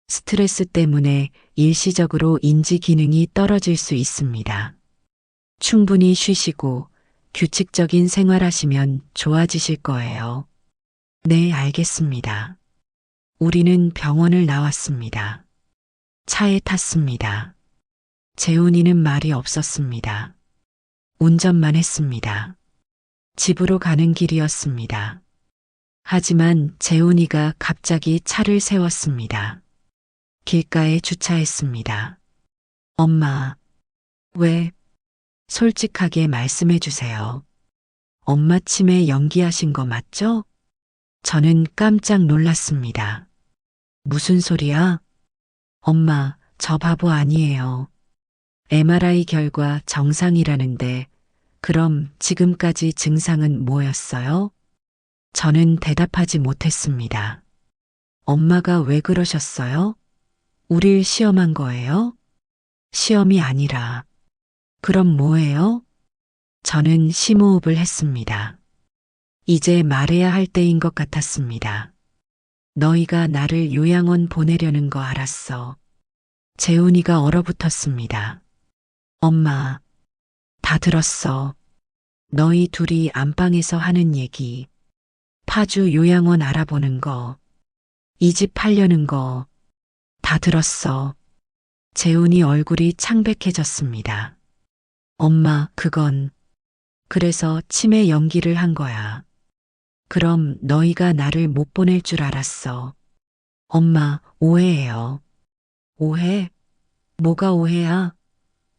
스트레스 때문에 일시적으로 인지 기능이 떨어질 수 있습니다. 충분히 쉬시고 규칙적인 생활하시면 좋아지실 거예요. 네, 알겠습니다. 우리는 병원을 나왔습니다. 차에 탔습니다. 재훈이는 말이 없었습니다. 운전만 했습니다. 집으로 가는 길이었습니다. 하지만 재훈이가 갑자기 차를 세웠습니다. 길가에 주차했습니다. 엄마, 왜? 솔직하게 말씀해 주세요. 엄마 치매 연기하신 거 맞죠? 저는 깜짝 놀랐습니다. 무슨 소리야? 엄마, 저 바보 아니에요. MRI 결과 정상이라는데 그럼 지금까지 증상은 뭐였어요? 저는 대답하지 못했습니다. 엄마가 왜 그러셨어요? 우릴 시험한 거예요? 시험이 아니라. 그럼 뭐예요? 저는 심호흡을 했습니다. 이제 말해야 할 때인 것 같았습니다. 너희가 나를 요양원 보내려는 거 알았어. 재훈이가 얼어붙었습니다. 엄마, 다 들었어. 너희 둘이 안방에서 하는 얘기. 파주 요양원 알아보는 거. 이 집 팔려는 거. 다 들었어. 재훈이 얼굴이 창백해졌습니다. 엄마, 그건. 그래서 치매 연기를 한 거야. 그럼 너희가 나를 못 보낼 줄 알았어. 엄마, 오해예요. 오해? 뭐가 오해야?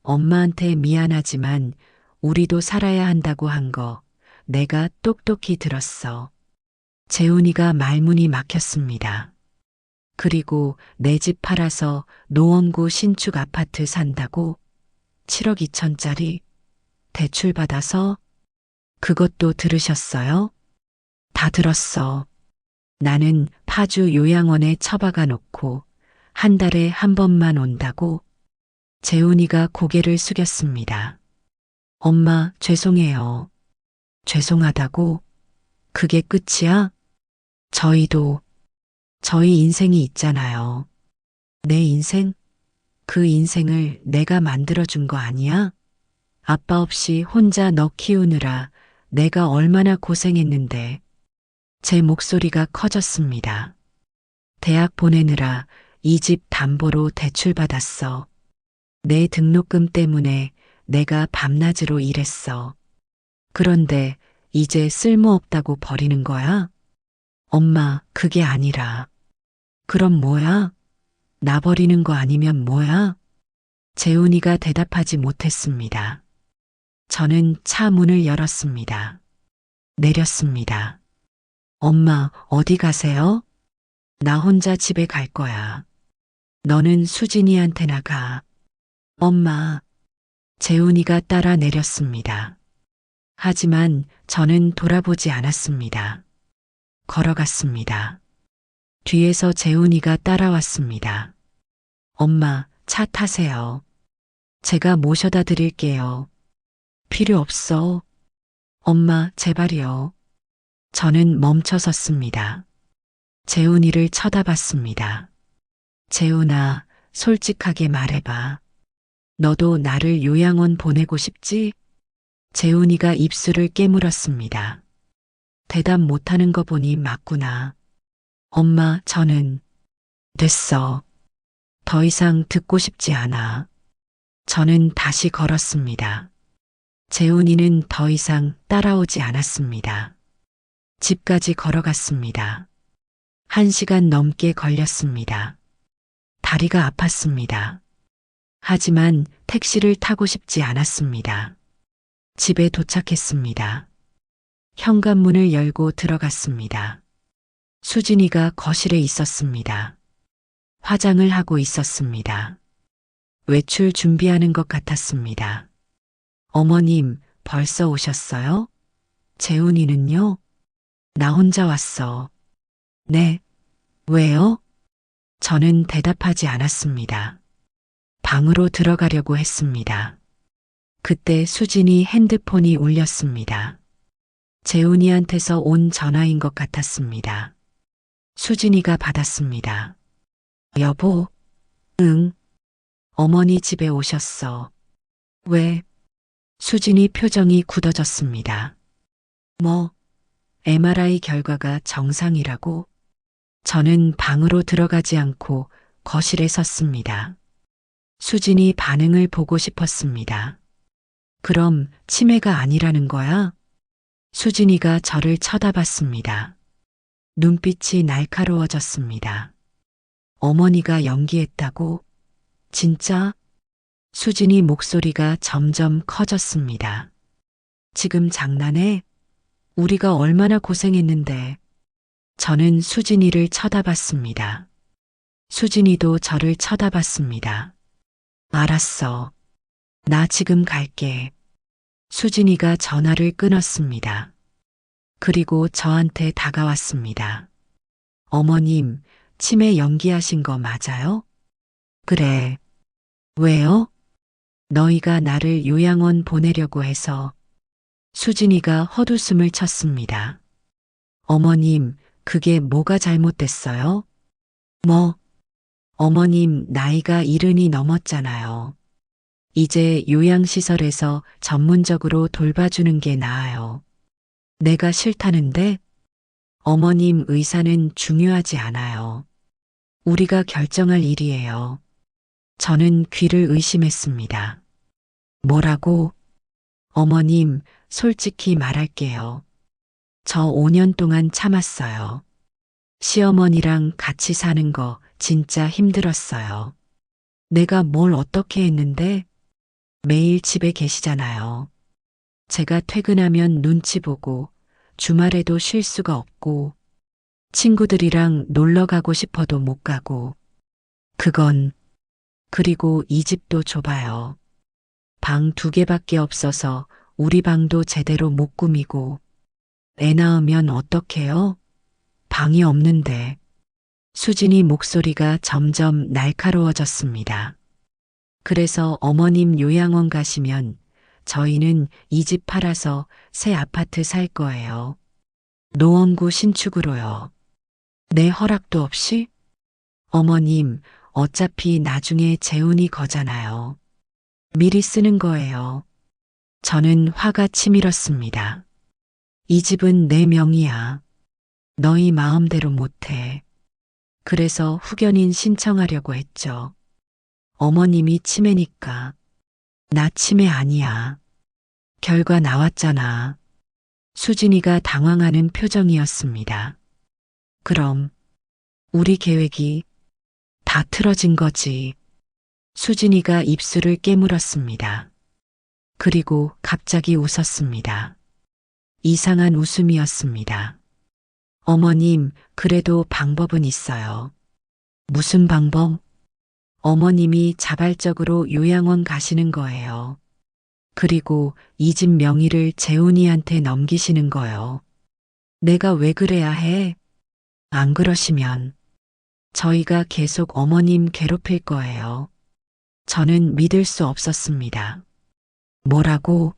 엄마한테 미안하지만 우리도 살아야 한다고 한 거 내가 똑똑히 들었어. 재훈이가 말문이 막혔습니다. 그리고 내 집 팔아서 노원구 신축 아파트 산다고 7억 2천짜리 대출받아서 그것도 들으셨어요? 다 들었어. 나는 파주 요양원에 처박아 놓고 한 달에 한 번만 온다고. 재훈이가 고개를 숙였습니다. 엄마, 죄송해요. 죄송하다고? 그게 끝이야? 저희 인생이 있잖아요. 내 인생? 그 인생을 내가 만들어준 거 아니야? 아빠 없이 혼자 너 키우느라 내가 얼마나 고생했는데. 제 목소리가 커졌습니다. 대학 보내느라 이 집 담보로 대출받았어. 내 등록금 때문에 내가 밤낮으로 일했어. 그런데 이제 쓸모없다고 버리는 거야? 엄마, 그게 아니라. 그럼 뭐야? 나 버리는 거 아니면 뭐야? 재훈이가 대답하지 못했습니다. 저는 차 문을 열었습니다. 내렸습니다. 엄마, 어디 가세요? 나 혼자 집에 갈 거야. 너는 수진이한테나 가. 엄마. 재훈이가 따라 내렸습니다. 하지만 저는 돌아보지 않았습니다. 걸어갔습니다. 뒤에서 재훈이가 따라왔습니다. 엄마, 차 타세요. 제가 모셔다 드릴게요. 필요 없어. 엄마, 제발이요. 저는 멈춰 섰습니다. 재훈이를 쳐다봤습니다. 재훈아, 솔직하게 말해봐. 너도 나를 요양원 보내고 싶지? 재훈이가 입술을 깨물었습니다. 대답 못하는 거 보니 맞구나. 엄마, 저는 됐어. 더 이상 듣고 싶지 않아. 저는 다시 걸었습니다. 재훈이는 더 이상 따라오지 않았습니다. 집까지 걸어갔습니다. 1시간 넘게 걸렸습니다. 다리가 아팠습니다. 하지만 택시를 타고 싶지 않았습니다. 집에 도착했습니다. 현관문을 열고 들어갔습니다. 수진이가 거실에 있었습니다. 화장을 하고 있었습니다. 외출 준비하는 것 같았습니다. 어머님, 벌써 오셨어요? 재훈이는요? 나 혼자 왔어. 네. 왜요? 저는 대답하지 않았습니다. 방으로 들어가려고 했습니다. 그때 수진이 핸드폰이 울렸습니다. 재훈이한테서 온 전화인 것 같았습니다. 수진이가 받았습니다. 여보, 응. 어머니 집에 오셨어. 왜? 수진이 표정이 굳어졌습니다. 뭐, MRI 결과가 정상이라고? 저는 방으로 들어가지 않고 거실에 섰습니다. 수진이 반응을 보고 싶었습니다. 그럼 치매가 아니라는 거야? 수진이가 저를 쳐다봤습니다. 눈빛이 날카로워졌습니다. 어머니가 연기했다고? 진짜? 수진이 목소리가 점점 커졌습니다. 지금 장난해? 우리가 얼마나 고생했는데. 저는 수진이를 쳐다봤습니다. 수진이도 저를 쳐다봤습니다. 알았어. 나 지금 갈게. 수진이가 전화를 끊었습니다. 그리고 저한테 다가왔습니다. 어머님, 치매 연기하신 거 맞아요? 그래. 왜요? 너희가 나를 요양원 보내려고 해서. 수진이가 헛웃음을 쳤습니다. 어머님, 그게 뭐가 잘못됐어요? 뭐? 어머님 나이가 70이 넘었잖아요. 이제 요양시설에서 전문적으로 돌봐주는 게 나아요. 내가 싫다는데? 어머님 의사는 중요하지 않아요. 우리가 결정할 일이에요. 저는 귀를 의심했습니다. 뭐라고? 어머님, 솔직히 말할게요. 저 5년 동안 참았어요. 시어머니랑 같이 사는 거 진짜 힘들었어요. 내가 뭘 어떻게 했는데? 매일 집에 계시잖아요. 제가 퇴근하면 눈치 보고 주말에도 쉴 수가 없고 친구들이랑 놀러 가고 싶어도 못 가고 그건 그리고 이 집도 좁아요. 방 2개밖에 없어서 우리 방도 제대로 못 꾸미고 애 낳으면 어떡해요? 방이 없는데. 수진이 목소리가 점점 날카로워졌습니다. 그래서 어머님 요양원 가시면 저희는 이 집 팔아서 새 아파트 살 거예요. 노원구 신축으로요. 내 허락도 없이? 어머님, 어차피 나중에 재훈이 거잖아요. 미리 쓰는 거예요. 저는 화가 치밀었습니다. 이 집은 내 명의야. 너희 마음대로 못해. 그래서 후견인 신청하려고 했죠. 어머님이 치매니까. 나 치매 아니야. 결과 나왔잖아. 수진이가 당황하는 표정이었습니다. 그럼 우리 계획이 다 틀어진 거지. 수진이가 입술을 깨물었습니다. 그리고 갑자기 웃었습니다. 이상한 웃음이었습니다. 어머님, 그래도 방법은 있어요. 무슨 방법? 어머님이 자발적으로 요양원 가시는 거예요. 그리고 이 집 명의를 재훈이한테 넘기시는 거요. 내가 왜 그래야 해? 안 그러시면 저희가 계속 어머님 괴롭힐 거예요. 저는 믿을 수 없었습니다. 뭐라고?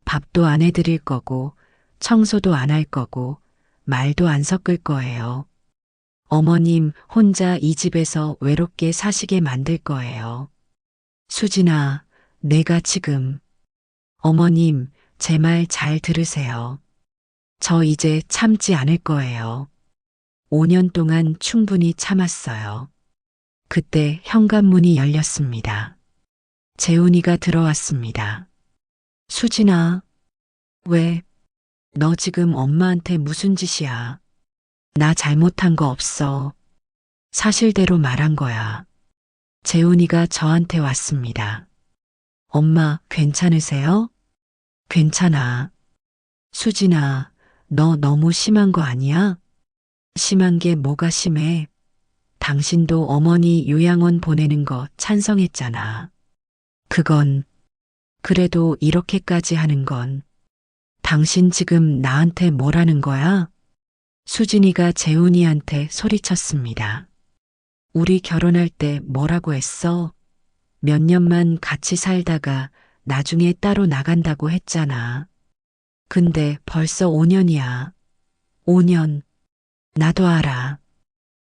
밥도 안 해드릴 거고, 청소도 안 할 거고, 말도 안 섞을 거예요. 어머님 혼자 이 집에서 외롭게 사시게 만들 거예요. 수진아, 내가 지금, 어머님, 제 말 잘 들으세요. 저 이제 참지 않을 거예요. 5년 동안 충분히 참았어요. 그때 현관문이 열렸습니다. 재훈이가 들어왔습니다. 수진아, 왜? 너 지금 엄마한테 무슨 짓이야? 나 잘못한 거 없어. 사실대로 말한 거야. 재훈이가 저한테 왔습니다. 엄마, 괜찮으세요? 괜찮아. 수진아, 너 너무 심한 거 아니야? 심한 게 뭐가 심해? 당신도 어머니 요양원 보내는 거 찬성했잖아. 그건, 그래도 이렇게까지 하는 건, 당신 지금 나한테 뭐라는 거야? 수진이가 재훈이한테 소리쳤습니다. 우리 결혼할 때 뭐라고 했어? 몇 년만 같이 살다가 나중에 따로 나간다고 했잖아. 근데 벌써 5년이야. 5년. 나도 알아.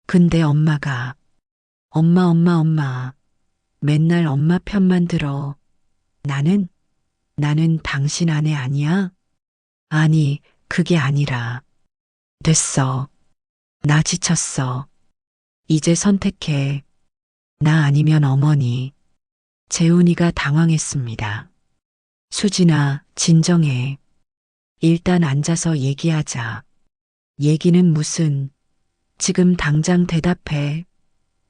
근데 엄마가, 엄마. 맨날 엄마 편만 들어. 나는 당신 아내 아니야? 아니, 그게 아니라. 됐어. 나 지쳤어. 이제 선택해. 나 아니면 어머니. 재훈이가 당황했습니다. 수진아, 진정해. 일단 앉아서 얘기하자. 얘기는 무슨, 지금 당장 대답해.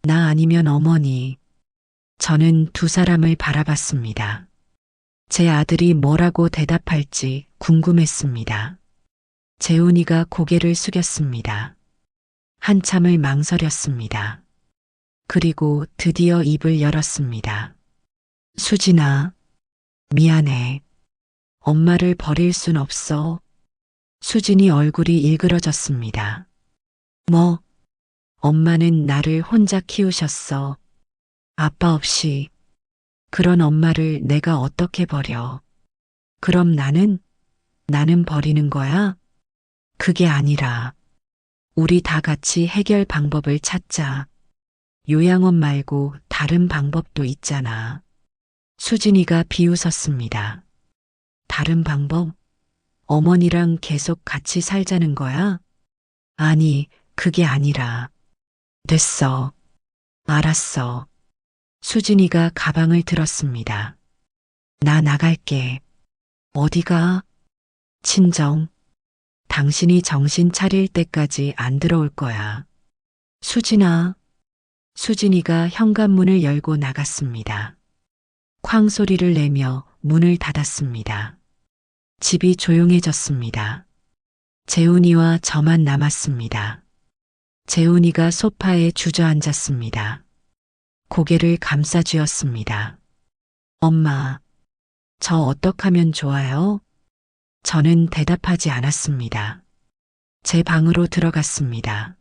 나 아니면 어머니. 저는 두 사람을 바라봤습니다. 제 아들이 뭐라고 대답할지 궁금했습니다. 재훈이가 고개를 숙였습니다. 한참을 망설였습니다. 그리고 드디어 입을 열었습니다. 수진아, 미안해. 엄마를 버릴 순 없어. 수진이 얼굴이 일그러졌습니다. 뭐? 엄마는 나를 혼자 키우셨어. 아빠 없이. 그런 엄마를 내가 어떻게 버려. 그럼 나는 버리는 거야? 그게 아니라, 우리 다 같이 해결 방법을 찾자. 요양원 말고 다른 방법도 있잖아. 수진이가 비웃었습니다. 다른 방법? 어머니랑 계속 같이 살자는 거야? 아니, 그게 아니라. 됐어. 알았어. 수진이가 가방을 들었습니다. 나 나갈게. 어디가? 친정. 당신이 정신 차릴 때까지 안 들어올 거야. 수진아. 수진이가 현관문을 열고 나갔습니다. 쾅 소리를 내며 문을 닫았습니다. 집이 조용해졌습니다. 재훈이와 저만 남았습니다. 재훈이가 소파에 주저앉았습니다. 고개를 감싸쥐었습니다. 엄마, 저 어떡하면 좋아요? 저는 대답하지 않았습니다. 제 방으로 들어갔습니다.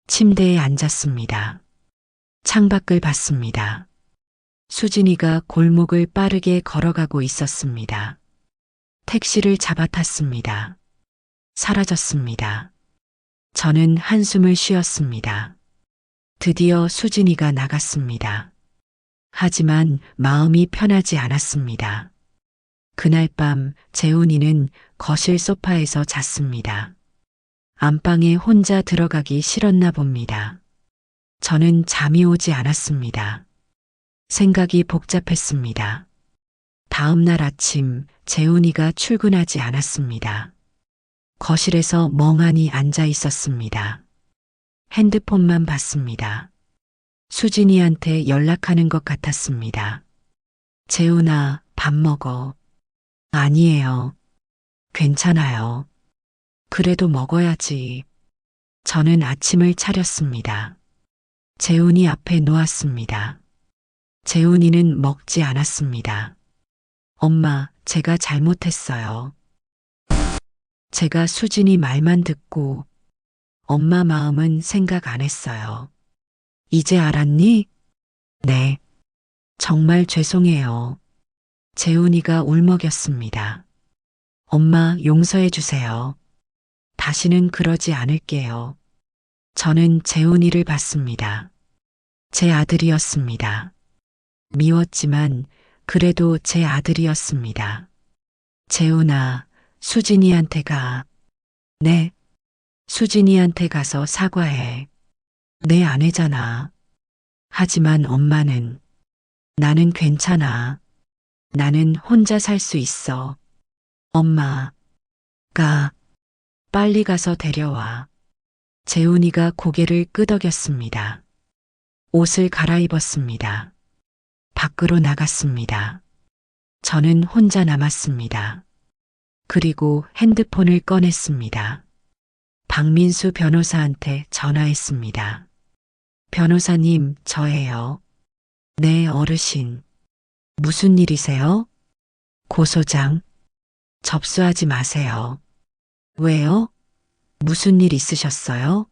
침대에 앉았습니다. 창밖을 봤습니다. 수진이가 골목을 빠르게 걸어가고 있었습니다. 택시를 잡아탔습니다. 사라졌습니다. 저는 한숨을 쉬었습니다. 드디어 수진이가 나갔습니다. 하지만 마음이 편하지 않았습니다. 그날 밤 재훈이는 거실 소파에서 잤습니다. 안방에 혼자 들어가기 싫었나 봅니다. 저는 잠이 오지 않았습니다. 생각이 복잡했습니다. 다음 날 아침 재훈이가 출근하지 않았습니다. 거실에서 멍하니 앉아 있었습니다. 핸드폰만 봤습니다. 수진이한테 연락하는 것 같았습니다. 재훈아, 밥 먹어. 아니에요. 괜찮아요. 그래도 먹어야지. 저는 아침을 차렸습니다. 재훈이 앞에 놓았습니다. 재훈이는 먹지 않았습니다. 엄마, 제가 잘못했어요. 제가 수진이 말만 듣고 엄마 마음은 생각 안 했어요. 이제 알았니? 네. 정말 죄송해요. 재훈이가 울먹였습니다. 엄마 용서해 주세요. 다시는 그러지 않을게요. 저는 재훈이를 봤습니다. 제 아들이었습니다. 미웠지만 그래도 제 아들이었습니다. 재훈아, 수진이한테 가. 네. 수진이한테 가서 사과해. 내 아내잖아. 하지만 엄마는 나는 괜찮아. 나는 혼자 살 수 있어. 엄마, 가. 빨리 가서 데려와. 재훈이가 고개를 끄덕였습니다. 옷을 갈아입었습니다. 밖으로 나갔습니다. 저는 혼자 남았습니다. 그리고 핸드폰을 꺼냈습니다. 박민수 변호사한테 전화했습니다. 변호사님, 저예요. 네, 어르신. 무슨 일이세요? 고소장. 접수하지 마세요. 왜요? 무슨 일 있으셨어요?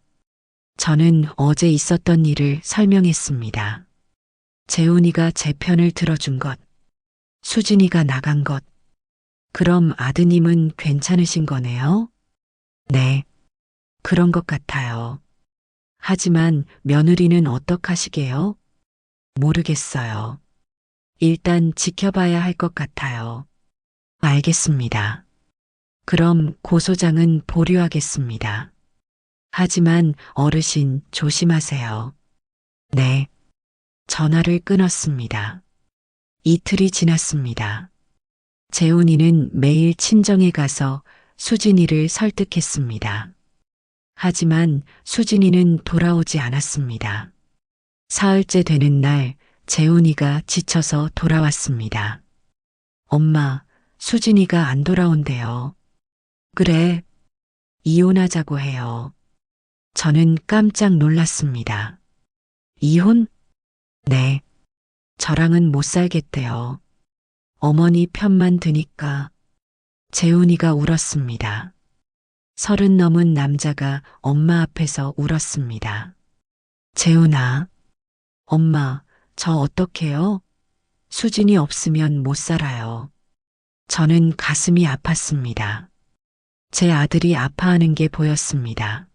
저는 어제 있었던 일을 설명했습니다. 재훈이가 제 편을 들어준 것, 수진이가 나간 것. 그럼 아드님은 괜찮으신 거네요? 네, 그런 것 같아요. 하지만 며느리는 어떡하시게요? 모르겠어요. 일단 지켜봐야 할 것 같아요. 알겠습니다. 그럼 고소장은 보류하겠습니다. 하지만 어르신 조심하세요. 네. 전화를 끊었습니다. 이틀이 지났습니다. 재훈이는 매일 친정에 가서 수진이를 설득했습니다. 하지만 수진이는 돌아오지 않았습니다. 사흘째 되는 날 재훈이가 지쳐서 돌아왔습니다. 엄마, 수진이가 안 돌아온대요. 그래, 이혼하자고 해요. 저는 깜짝 놀랐습니다. 이혼? 네, 저랑은 못 살겠대요. 어머니 편만 드니까. 재훈이가 울었습니다. 30 넘은 남자가 엄마 앞에서 울었습니다. 재훈아, 엄마, 저 어떡해요? 수진이 없으면 못 살아요. 저는 가슴이 아팠습니다. 제 아들이 아파하는 게 보였습니다.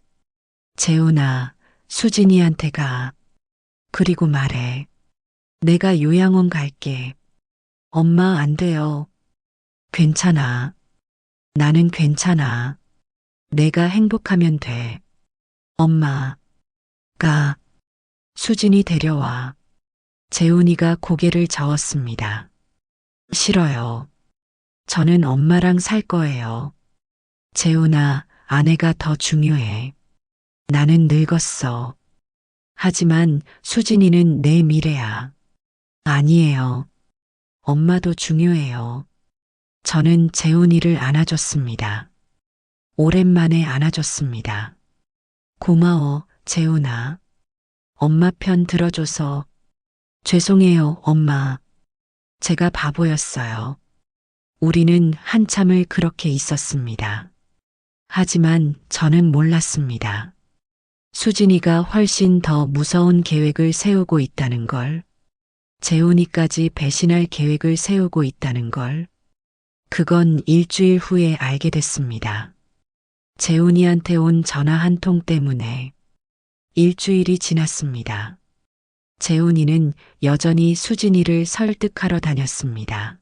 재훈아, 수진이한테 가. 그리고 말해. 내가 요양원 갈게. 엄마 안 돼요. 괜찮아. 나는 괜찮아. 내가 행복하면 돼. 엄마, 가. 수진이 데려와. 재훈이가 고개를 저었습니다. 싫어요. 저는 엄마랑 살 거예요. 재훈아, 아내가 더 중요해. 나는 늙었어. 하지만 수진이는 내 미래야. 아니에요. 엄마도 중요해요. 저는 재훈이를 안아줬습니다. 오랜만에 안아줬습니다. 고마워, 재훈아. 엄마 편 들어줘서. 죄송해요, 엄마. 제가 바보였어요. 우리는 한참을 그렇게 있었습니다. 하지만 저는 몰랐습니다. 수진이가 훨씬 더 무서운 계획을 세우고 있다는 걸, 재훈이까지 배신할 계획을 세우고 있다는 걸, 그건 일주일 후에 알게 됐습니다. 재훈이한테 온 전화 한 통 때문에 일주일이 지났습니다. 재훈이는 여전히 수진이를 설득하러 다녔습니다.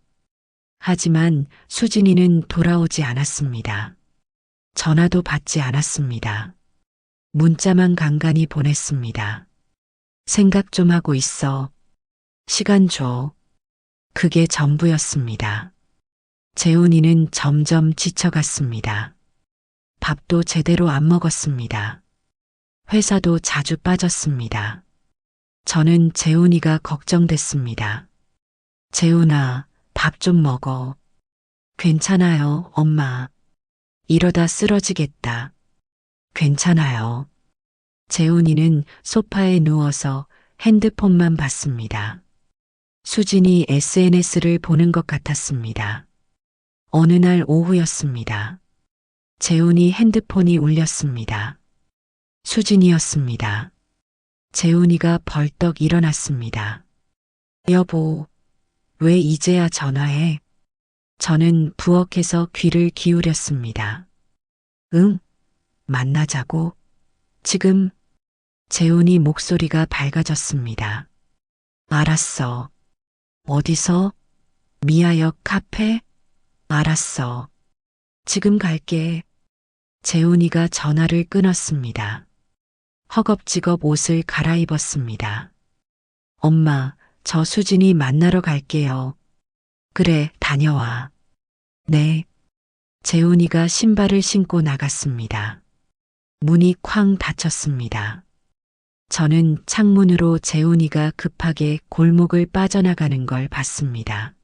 하지만 수진이는 돌아오지 않았습니다. 전화도 받지 않았습니다. 문자만 간간히 보냈습니다. 생각 좀 하고 있어. 시간 줘. 그게 전부였습니다. 재훈이는 점점 지쳐갔습니다. 밥도 제대로 안 먹었습니다. 회사도 자주 빠졌습니다. 저는 재훈이가 걱정됐습니다. 재훈아, 밥 좀 먹어. 괜찮아요, 엄마. 이러다 쓰러지겠다. 괜찮아요. 재훈이는 소파에 누워서 핸드폰만 봤습니다. 수진이 SNS를 보는 것 같았습니다. 어느 날 오후였습니다. 재훈이 핸드폰이 울렸습니다. 수진이었습니다. 재훈이가 벌떡 일어났습니다. 여보, 왜 이제야 전화해? 저는 부엌에서 귀를 기울였습니다. 응, 만나자고. 지금. 재훈이 목소리가 밝아졌습니다. 알았어. 어디서? 미아역 카페? 알았어. 지금 갈게. 재훈이가 전화를 끊었습니다. 허겁지겁 옷을 갈아입었습니다. 엄마, 저 수진이 만나러 갈게요. 그래, 다녀와. 네. 재훈이가 신발을 신고 나갔습니다. 문이 쾅 닫혔습니다. 저는 창문으로 재훈이가 급하게 골목을 빠져나가는 걸 봤습니다.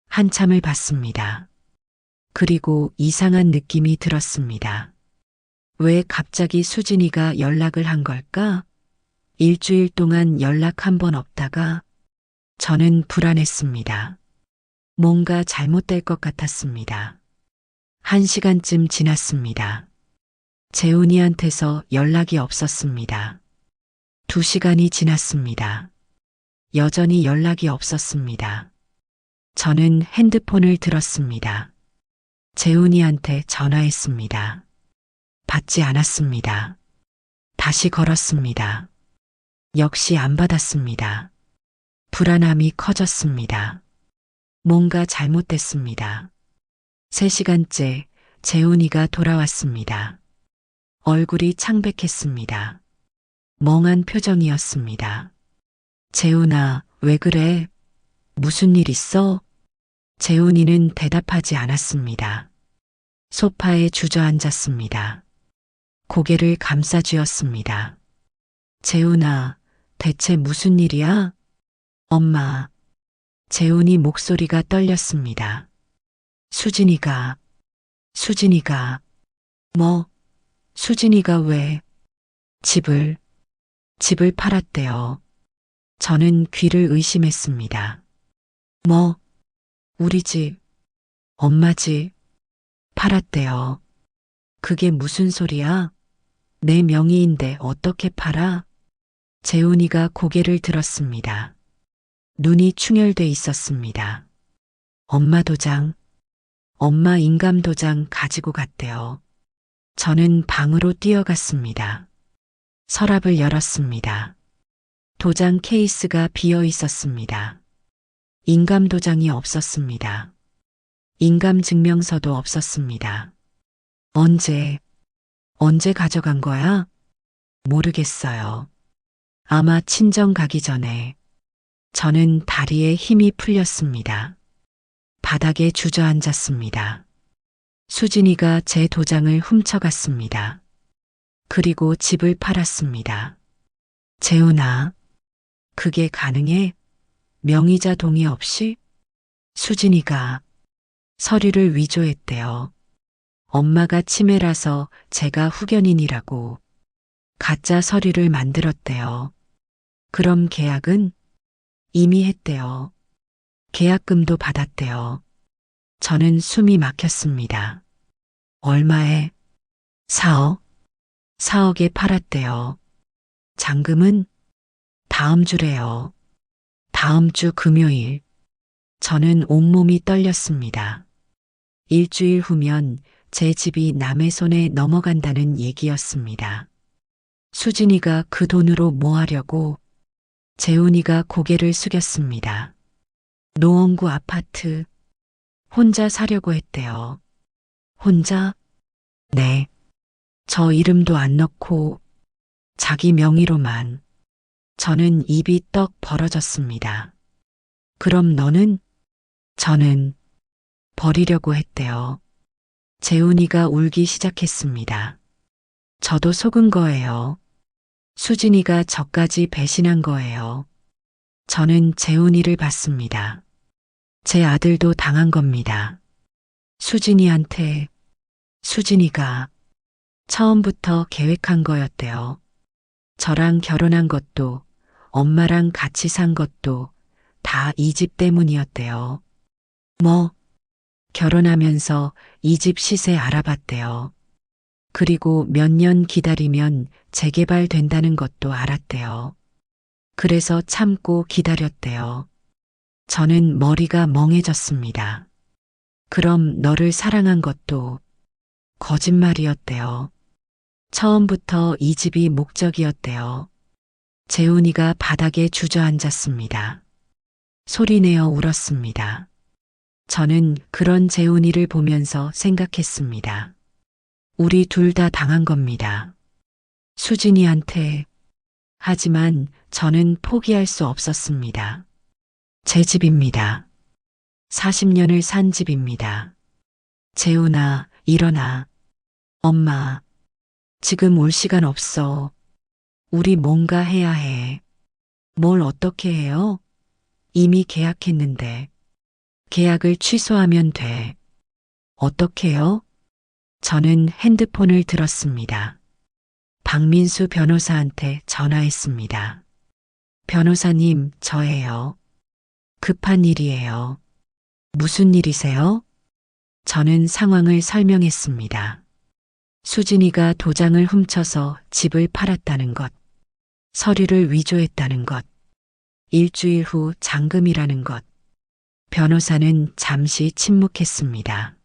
한참을 봤습니다. 그리고 이상한 느낌이 들었습니다. 왜 갑자기 수진이가 연락을 한 걸까? 일주일 동안 연락 한 번 없다가 저는 불안했습니다. 뭔가 잘못될 것 같았습니다. 1시간쯤 지났습니다. 재훈이한테서 연락이 없었습니다. 2시간이 지났습니다. 여전히 연락이 없었습니다. 저는 핸드폰을 들었습니다. 재훈이한테 전화했습니다. 받지 않았습니다. 다시 걸었습니다. 역시 안 받았습니다. 불안함이 커졌습니다. 뭔가 잘못됐습니다. 3시간째 재훈이가 돌아왔습니다. 얼굴이 창백했습니다. 멍한 표정이었습니다. 재훈아, 왜 그래? 무슨 일 있어? 재훈이는 대답하지 않았습니다. 소파에 주저앉았습니다. 고개를 감싸쥐었습니다. 재훈아, 대체 무슨 일이야? 엄마. 재훈이 목소리가 떨렸습니다. 수진이가. 뭐? 수진이가 왜? 집을 팔았대요. 저는 귀를 의심했습니다. 뭐? 우리 집, 엄마 집, 팔았대요. 그게 무슨 소리야? 내 명의인데 어떻게 팔아? 재훈이가 고개를 들었습니다. 눈이 충혈돼 있었습니다. 엄마 도장, 엄마 인감 도장 가지고 갔대요. 저는 방으로 뛰어갔습니다. 서랍을 열었습니다. 도장 케이스가 비어 있었습니다. 인감 도장이 없었습니다. 인감 증명서도 없었습니다. 언제 가져간 거야? 모르겠어요. 아마 친정 가기 전에. 저는 다리에 힘이 풀렸습니다. 바닥에 주저앉았습니다. 수진이가 제 도장을 훔쳐갔습니다. 그리고 집을 팔았습니다. 재훈아, 그게 가능해? 명의자 동의 없이? 수진이가 서류를 위조했대요. 엄마가 치매라서 제가 후견인이라고 가짜 서류를 만들었대요. 그럼 계약은? 이미 했대요. 계약금도 받았대요. 저는 숨이 막혔습니다. 얼마에? 4억? 4억에 팔았대요. 잔금은? 다음 주래요. 다음 주 금요일. 저는 온몸이 떨렸습니다. 일주일 후면 제 집이 남의 손에 넘어간다는 얘기였습니다. 수진이가 그 돈으로 뭐 하려고? 재훈이가 고개를 숙였습니다. 노원구 아파트. 혼자 사려고 했대요. 혼자? 네. 저 이름도 안 넣고 자기 명의로만. 저는 입이 떡 벌어졌습니다. 그럼 너는? 저는 버리려고 했대요. 재훈이가 울기 시작했습니다. 저도 속은 거예요. 수진이가 저까지 배신한 거예요. 저는 재훈이를 봤습니다. 제 아들도 당한 겁니다. 수진이한테. 수진이가 처음부터 계획한 거였대요. 저랑 결혼한 것도 엄마랑 같이 산 것도 다 이 집 때문이었대요. 뭐? 결혼하면서 이 집 시세 알아봤대요. 그리고 몇 년 기다리면 재개발된다는 것도 알았대요. 그래서 참고 기다렸대요. 저는 머리가 멍해졌습니다. 그럼 너를 사랑한 것도 거짓말이었대요. 처음부터 이 집이 목적이었대요. 재훈이가 바닥에 주저앉았습니다. 소리내어 울었습니다. 저는 그런 재훈이를 보면서 생각했습니다. 우리 둘 다 당한 겁니다. 수진이한테. 하지만 저는 포기할 수 없었습니다. 제 집입니다. 40년을 산 집입니다. 재훈아, 일어나. 엄마, 지금 올 시간 없어. 우리 뭔가 해야 해. 뭘 어떻게 해요? 이미 계약했는데. 계약을 취소하면 돼. 어떻게요? 저는 핸드폰을 들었습니다. 박민수 변호사한테 전화했습니다. 변호사님, 저예요. 급한 일이에요. 무슨 일이세요? 저는 상황을 설명했습니다. 수진이가 도장을 훔쳐서 집을 팔았다는 것, 서류를 위조했다는 것, 일주일 후 잔금이라는 것. 변호사는 잠시 침묵했습니다.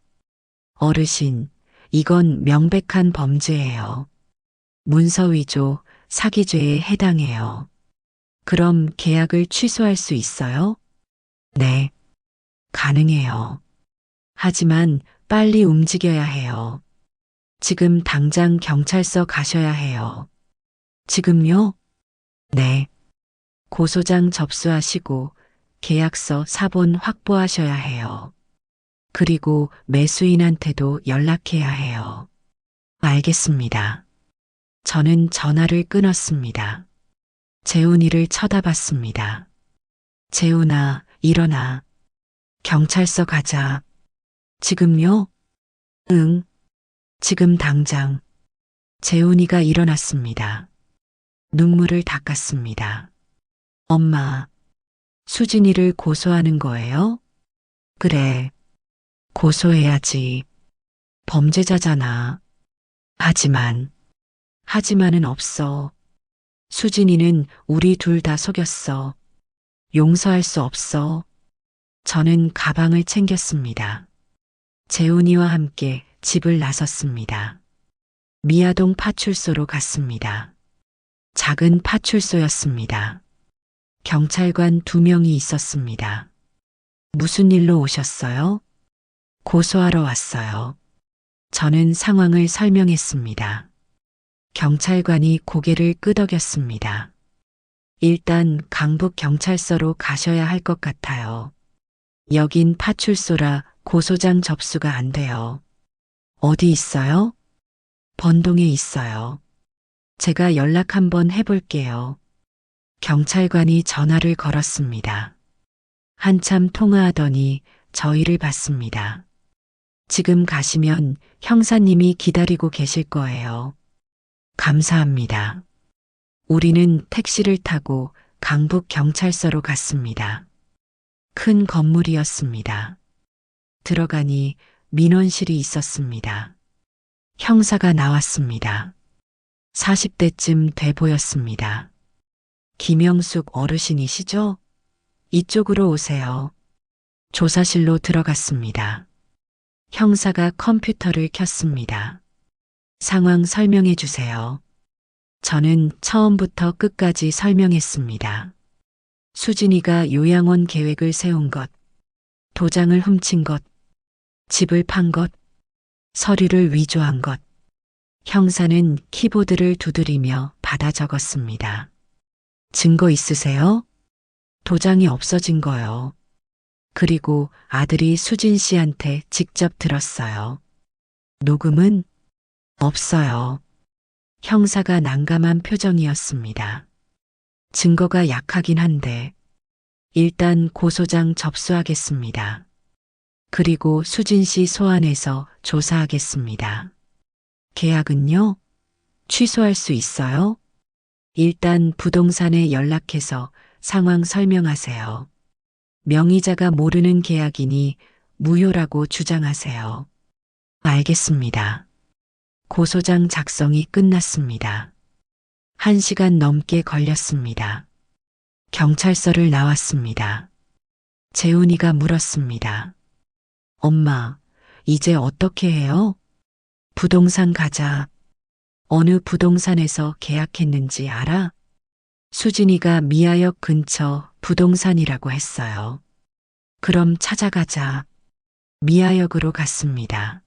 어르신, 이건 명백한 범죄예요. 문서 위조, 사기죄에 해당해요. 그럼 계약을 취소할 수 있어요? 네, 가능해요. 하지만 빨리 움직여야 해요. 지금 당장 경찰서 가셔야 해요. 지금요? 네. 고소장 접수하시고 계약서 사본 확보하셔야 해요. 그리고 매수인한테도 연락해야 해요. 알겠습니다. 저는 전화를 끊었습니다. 재훈이를 쳐다봤습니다. 재훈아, 일어나. 경찰서 가자. 지금요? 응. 지금 당장. 재훈이가 일어났습니다. 눈물을 닦았습니다. 엄마, 수진이를 고소하는 거예요? 그래. 고소해야지. 범죄자잖아. 하지만은 없어. 수진이는 우리 둘 다 속였어. 용서할 수 없어. 저는 가방을 챙겼습니다. 재훈이와 함께 집을 나섰습니다. 미아동 파출소로 갔습니다. 작은 파출소였습니다. 경찰관 2명이 있었습니다. 무슨 일로 오셨어요? 고소하러 왔어요. 저는 상황을 설명했습니다. 경찰관이 고개를 끄덕였습니다. 일단 강북경찰서로 가셔야 할 것 같아요. 여긴 파출소라 고소장 접수가 안 돼요. 어디 있어요? 번동에 있어요. 제가 연락 한번 해볼게요. 경찰관이 전화를 걸었습니다. 한참 통화하더니 저희를 봤습니다. 지금 가시면 형사님이 기다리고 계실 거예요. 감사합니다. 우리는 택시를 타고 강북경찰서로 갔습니다. 큰 건물이었습니다. 들어가니 민원실이 있었습니다. 형사가 나왔습니다. 40대쯤 돼 보였습니다. 김영숙 어르신이시죠? 이쪽으로 오세요. 조사실로 들어갔습니다. 형사가 컴퓨터를 켰습니다. 상황 설명해 주세요. 저는 처음부터 끝까지 설명했습니다. 수진이가 요양원 계획을 세운 것, 도장을 훔친 것, 집을 판 것, 서류를 위조한 것. 형사는 키보드를 두드리며 받아 적었습니다. 증거 있으세요? 도장이 없어진 거요. 그리고 아들이 수진 씨한테 직접 들었어요. 녹음은 없어요. 형사가 난감한 표정이었습니다. 증거가 약하긴 한데 일단 고소장 접수하겠습니다. 그리고 수진 씨 소환해서 조사하겠습니다. 계약은요? 취소할 수 있어요? 일단 부동산에 연락해서 상황 설명하세요. 명의자가 모르는 계약이니 무효라고 주장하세요. 알겠습니다. 고소장 작성이 끝났습니다. 1시간 넘게 걸렸습니다. 경찰서를 나왔습니다. 재훈이가 물었습니다. 엄마, 이제 어떻게 해요? 부동산 가자. 어느 부동산에서 계약했는지 알아? 수진이가 미아역 근처 부동산이라고 했어요. 그럼 찾아가자. 미아역으로 갔습니다.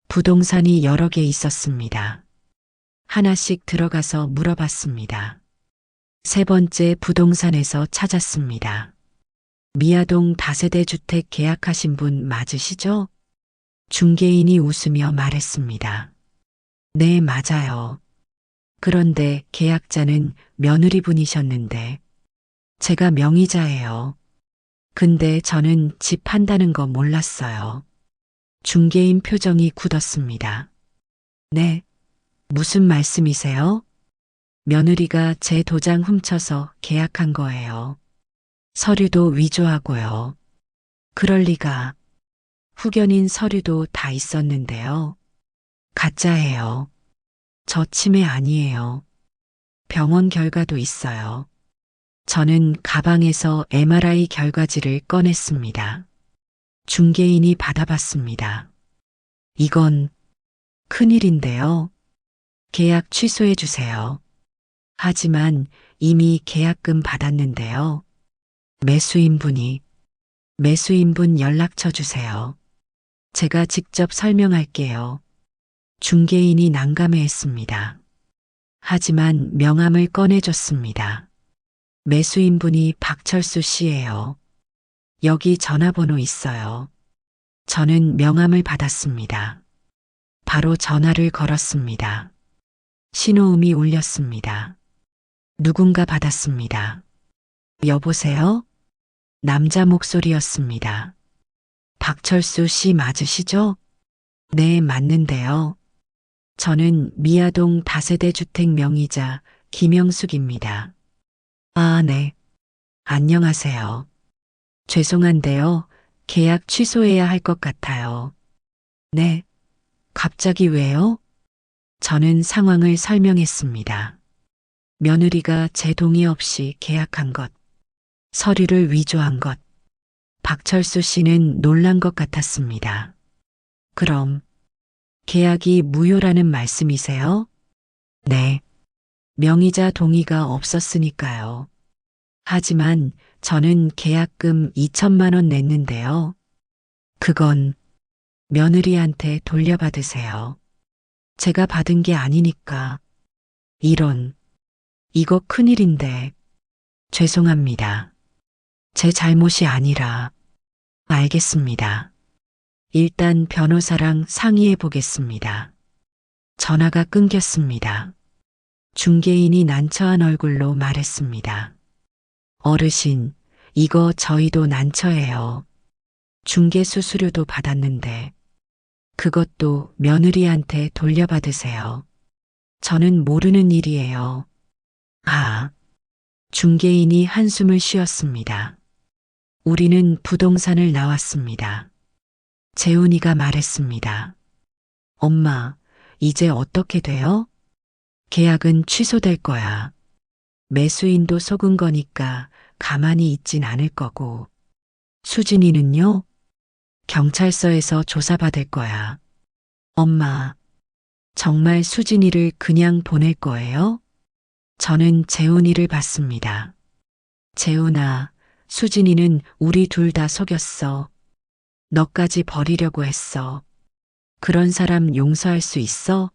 부동산이 여러 개 있었습니다. 하나씩 들어가서 물어봤습니다. 세 번째 부동산에서 찾았습니다. 미아동 다세대 주택 계약하신 분 맞으시죠? 중개인이 웃으며 말했습니다. 네, 맞아요. 그런데 계약자는 며느리분이셨는데 제가 명의자예요. 근데 저는 집 판다는 거 몰랐어요. 중개인 표정이 굳었습니다. 네, 무슨 말씀이세요? 며느리가 제 도장 훔쳐서 계약한 거예요. 서류도 위조하고요. 그럴 리가. 후견인 서류도 다 있었는데요. 가짜예요. 저 치매 아니에요. 병원 결과도 있어요. 저는 가방에서 MRI 결과지를 꺼냈습니다. 중개인이 받아봤습니다. 이건 큰일인데요. 계약 취소해 주세요. 하지만 이미 계약금 받았는데요. 매수인분 연락처 주세요. 제가 직접 설명할게요. 중개인이 난감해했습니다. 하지만 명함을 꺼내줬습니다. 매수인분이 박철수 씨예요. 여기 전화번호 있어요. 저는 명함을 받았습니다. 바로 전화를 걸었습니다. 신호음이 울렸습니다. 누군가 받았습니다. 여보세요? 남자 목소리였습니다. 박철수 씨 맞으시죠? 네, 맞는데요. 저는 미아동 다세대 주택 명의자 김영숙입니다. 아, 네. 안녕하세요. 죄송한데요. 계약 취소해야 할 것 같아요. 네. 갑자기 왜요? 저는 상황을 설명했습니다. 며느리가 제 동의 없이 계약한 것, 서류를 위조한 것, 박철수 씨는 놀란 것 같았습니다. 그럼 계약이 무효라는 말씀이세요? 네. 명의자 동의가 없었으니까요. 하지만 저는 계약금 2천만 원 냈는데요. 그건 며느리한테 돌려받으세요. 제가 받은 게 아니니까. 이거 큰일인데. 죄송합니다. 제 잘못이 아니라. 알겠습니다. 일단 변호사랑 상의해 보겠습니다. 전화가 끊겼습니다. 중개인이 난처한 얼굴로 말했습니다. 어르신, 이거 저희도 난처해요. 중개 수수료도 받았는데 그것도 며느리한테 돌려받으세요. 저는 모르는 일이에요. 아, 중개인이 한숨을 쉬었습니다. 우리는 부동산을 나왔습니다. 재훈이가 말했습니다. 엄마, 이제 어떻게 돼요? 계약은 취소될 거야. 매수인도 속은 거니까 가만히 있진 않을 거고. 수진이는요? 경찰서에서 조사받을 거야. 엄마, 정말 수진이를 그냥 보낼 거예요? 저는 재훈이를 봤습니다. 재훈아, 수진이는 우리 둘 다 속였어. 너까지 버리려고 했어. 그런 사람 용서할 수 있어?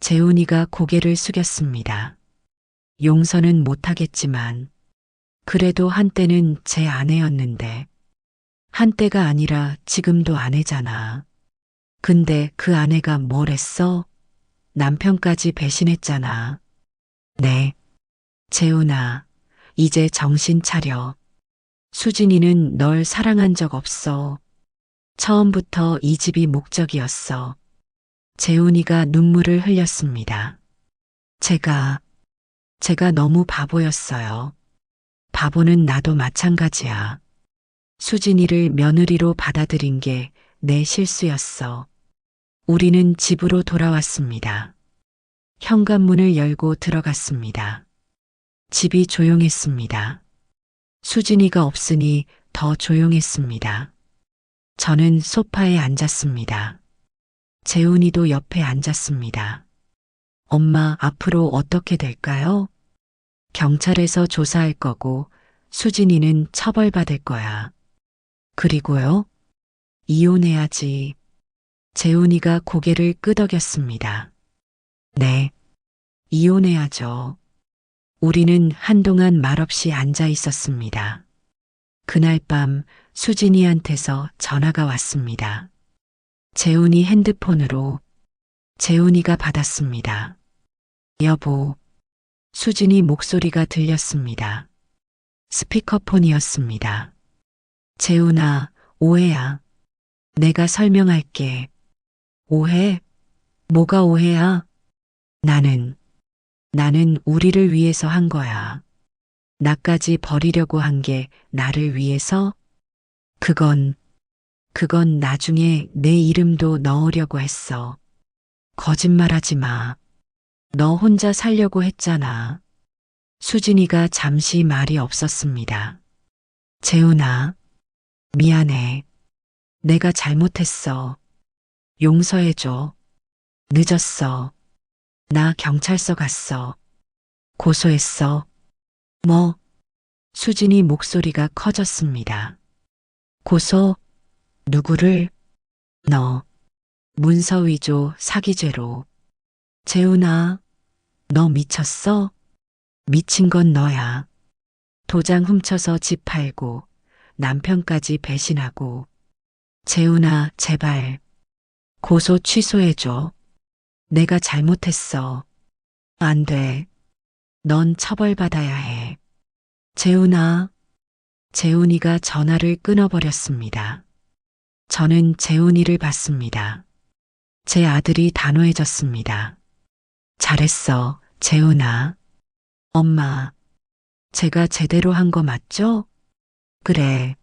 재훈이가 고개를 숙였습니다. 용서는 못하겠지만, 그래도 한때는 제 아내였는데, 한때가 아니라 지금도 아내잖아. 근데 그 아내가 뭘 했어? 남편까지 배신했잖아. 네. 재훈아, 이제 정신 차려. 수진이는 널 사랑한 적 없어. 처음부터 이 집이 목적이었어. 재훈이가 눈물을 흘렸습니다. 제가 너무 바보였어요. 바보는 나도 마찬가지야. 수진이를 며느리로 받아들인 게 내 실수였어. 우리는 집으로 돌아왔습니다. 현관문을 열고 들어갔습니다. 집이 조용했습니다. 수진이가 없으니 더 조용했습니다. 저는 소파에 앉았습니다. 재훈이도 옆에 앉았습니다. 엄마, 앞으로 어떻게 될까요? 경찰에서 조사할 거고 수진이는 처벌받을 거야. 그리고요? 이혼해야지. 재훈이가 고개를 끄덕였습니다. 네, 이혼해야죠. 우리는 한동안 말없이 앉아 있었습니다. 그날 밤 수진이한테서 전화가 왔습니다. 재훈이 핸드폰으로. 재훈이가 받았습니다. 여보. 수진이 목소리가 들렸습니다. 스피커폰이었습니다. 재훈아, 오해야. 내가 설명할게. 오해? 뭐가 오해야? 나는 우리를 위해서 한 거야. 나까지 버리려고 한 게 나를 위해서? 그건 나중에 내 이름도 넣으려고 했어. 거짓말하지 마. 너 혼자 살려고 했잖아. 수진이가 잠시 말이 없었습니다. 재훈아, 미안해. 내가 잘못했어. 용서해줘. 늦었어. 나 경찰서 갔어. 고소했어. 뭐? 수진이 목소리가 커졌습니다. 고소? 누구를? 너. 문서 위조 사기죄로. 재훈아, 너 미쳤어? 미친 건 너야. 도장 훔쳐서 집 팔고 남편까지 배신하고. 재훈아, 제발. 고소 취소해줘. 내가 잘못했어. 안 돼. 넌 처벌받아야 해. 재훈아. 재훈이가 전화를 끊어버렸습니다. 저는 재훈이를 봤습니다. 제 아들이 단호해졌습니다. 잘했어, 재훈아. 엄마, 제가 제대로 한 거 맞죠? 그래,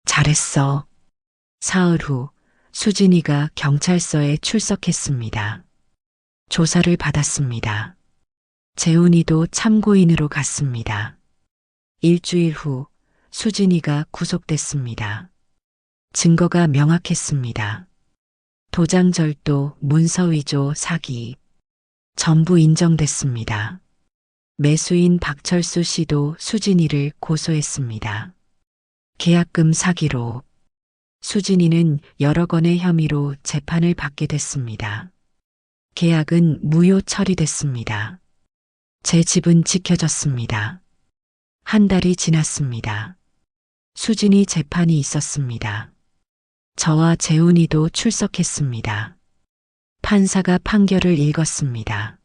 잘했어. 사흘 후 수진이가 경찰서에 출석했습니다. 조사를 받았습니다. 재훈이도 참고인으로 갔습니다. 일주일 후 수진이가 구속됐습니다. 증거가 명확했습니다. 도장절도, 문서위조, 사기 전부 인정됐습니다. 매수인 박철수 씨도 수진이를 고소했습니다. 계약금 사기로. 수진이는 여러 건의 혐의로 재판을 받게 됐습니다. 계약은 무효 처리됐습니다. 제 집은 지켜졌습니다. 한 달이 지났습니다. 수진이 재판이 있었습니다. 저와 재훈이도 출석했습니다. 판사가 판결을 읽었습니다.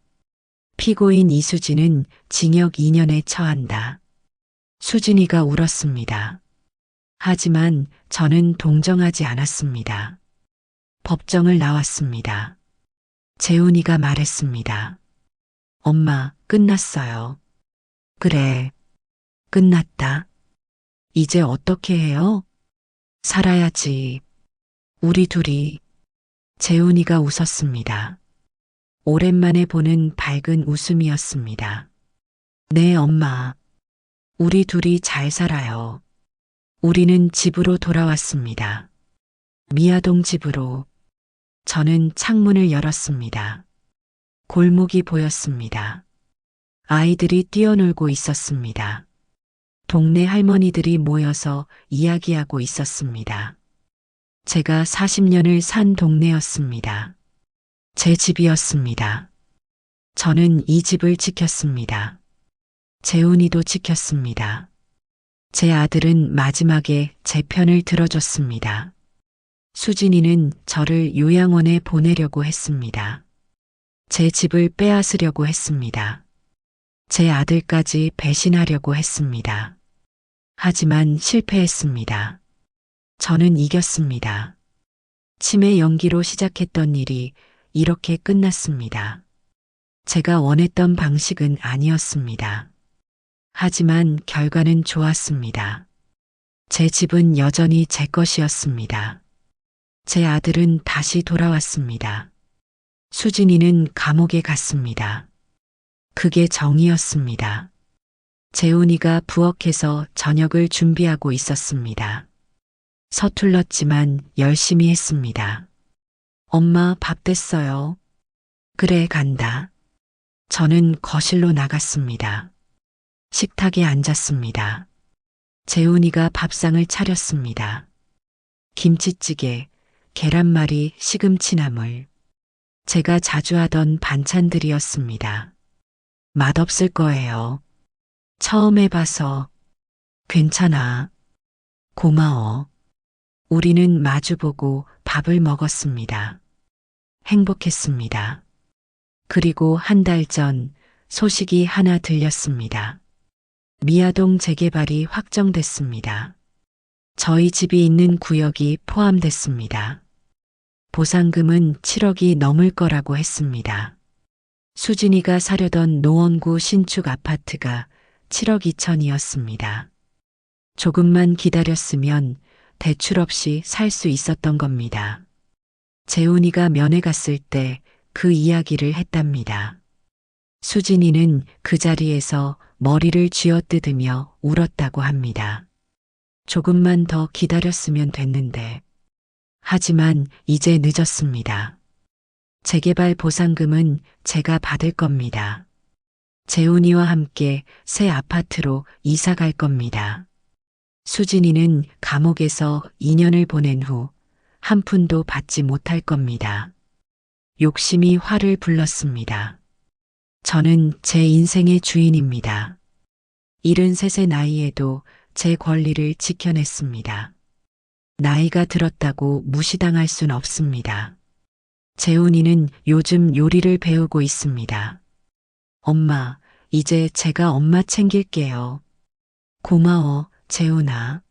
피고인 이수진은 징역 2년에 처한다. 수진이가 울었습니다. 하지만 저는 동정하지 않았습니다. 법정을 나왔습니다. 재훈이가 말했습니다. 엄마, 끝났어요. 그래, 끝났다. 이제 어떻게 해요? 살아야지. 우리 둘이. 재훈이가 웃었습니다. 오랜만에 보는 밝은 웃음이었습니다. 네, 엄마. 우리 둘이 잘 살아요. 우리는 집으로 돌아왔습니다. 미아동 집으로. 저는 창문을 열었습니다. 골목이 보였습니다. 아이들이 뛰어놀고 있었습니다. 동네 할머니들이 모여서 이야기하고 있었습니다. 제가 40년을 산 동네였습니다. 제 집이었습니다. 저는 이 집을 지켰습니다. 재훈이도 지켰습니다. 제 아들은 마지막에 제 편을 들어줬습니다. 수진이는 저를 요양원에 보내려고 했습니다. 제 집을 빼앗으려고 했습니다. 제 아들까지 배신하려고 했습니다. 하지만 실패했습니다. 저는 이겼습니다. 치매 연기로 시작했던 일이 이렇게 끝났습니다. 제가 원했던 방식은 아니었습니다. 하지만 결과는 좋았습니다. 제 집은 여전히 제 것이었습니다. 제 아들은 다시 돌아왔습니다. 수진이는 감옥에 갔습니다. 그게 정이었습니다. 재훈이가 부엌에서 저녁을 준비하고 있었습니다. 서툴렀지만 열심히 했습니다. 엄마 밥 됐어요. 그래 간다. 저는 거실로 나갔습니다. 식탁에 앉았습니다. 재훈이가 밥상을 차렸습니다. 김치찌개, 계란말이, 시금치나물. 제가 자주 하던 반찬들이었습니다. 맛없을 거예요. 처음 해봐서. 괜찮아. 고마워. 우리는 마주보고 밥을 먹었습니다. 행복했습니다. 그리고 한 달 전 소식이 하나 들렸습니다. 미아동 재개발이 확정됐습니다. 저희 집이 있는 구역이 포함됐습니다. 보상금은 7억이 넘을 거라고 했습니다. 수진이가 사려던 노원구 신축 아파트가 7억 2천이었습니다. 조금만 기다렸으면 대출 없이 살 수 있었던 겁니다. 재훈이가 면회 갔을 때 그 이야기를 했답니다. 수진이는 그 자리에서 머리를 쥐어뜯으며 울었다고 합니다. 조금만 더 기다렸으면 됐는데. 하지만 이제 늦었습니다. 재개발 보상금은 제가 받을 겁니다. 재훈이와 함께 새 아파트로 이사 갈 겁니다. 수진이는 감옥에서 2년을 보낸 후 한 푼도 받지 못할 겁니다. 욕심이 화를 불렀습니다. 저는 제 인생의 주인입니다. 73의 나이에도 제 권리를 지켜냈습니다. 나이가 들었다고 무시당할 순 없습니다. 재훈이는 요즘 요리를 배우고 있습니다. 엄마, 이제 제가 엄마 챙길게요. 고마워, 재훈아.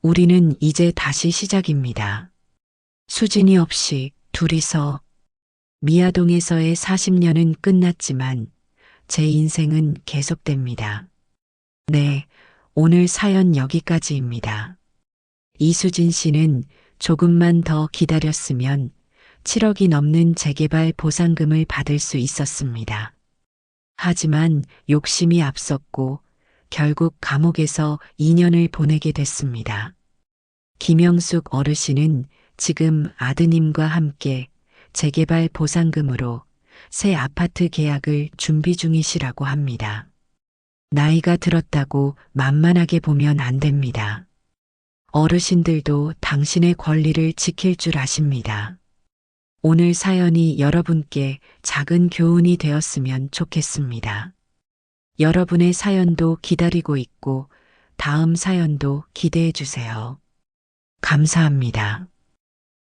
우리는 이제 다시 시작입니다. 수진이 없이 둘이서. 미아동에서의 40년은 끝났지만 제 인생은 계속됩니다. 네, 오늘 사연 여기까지입니다. 이수진 씨는 조금만 더 기다렸으면 7억이 넘는 재개발 보상금을 받을 수 있었습니다. 하지만 욕심이 앞섰고 결국 감옥에서 2년을 보내게 됐습니다. 김영숙 어르신은 지금 아드님과 함께 재개발 보상금으로 새 아파트 계약을 준비 중이시라고 합니다. 나이가 들었다고 만만하게 보면 안 됩니다. 어르신들도 당신의 권리를 지킬 줄 아십니다. 오늘 사연이 여러분께 작은 교훈이 되었으면 좋겠습니다. 여러분의 사연도 기다리고 있고 다음 사연도 기대해 주세요. 감사합니다.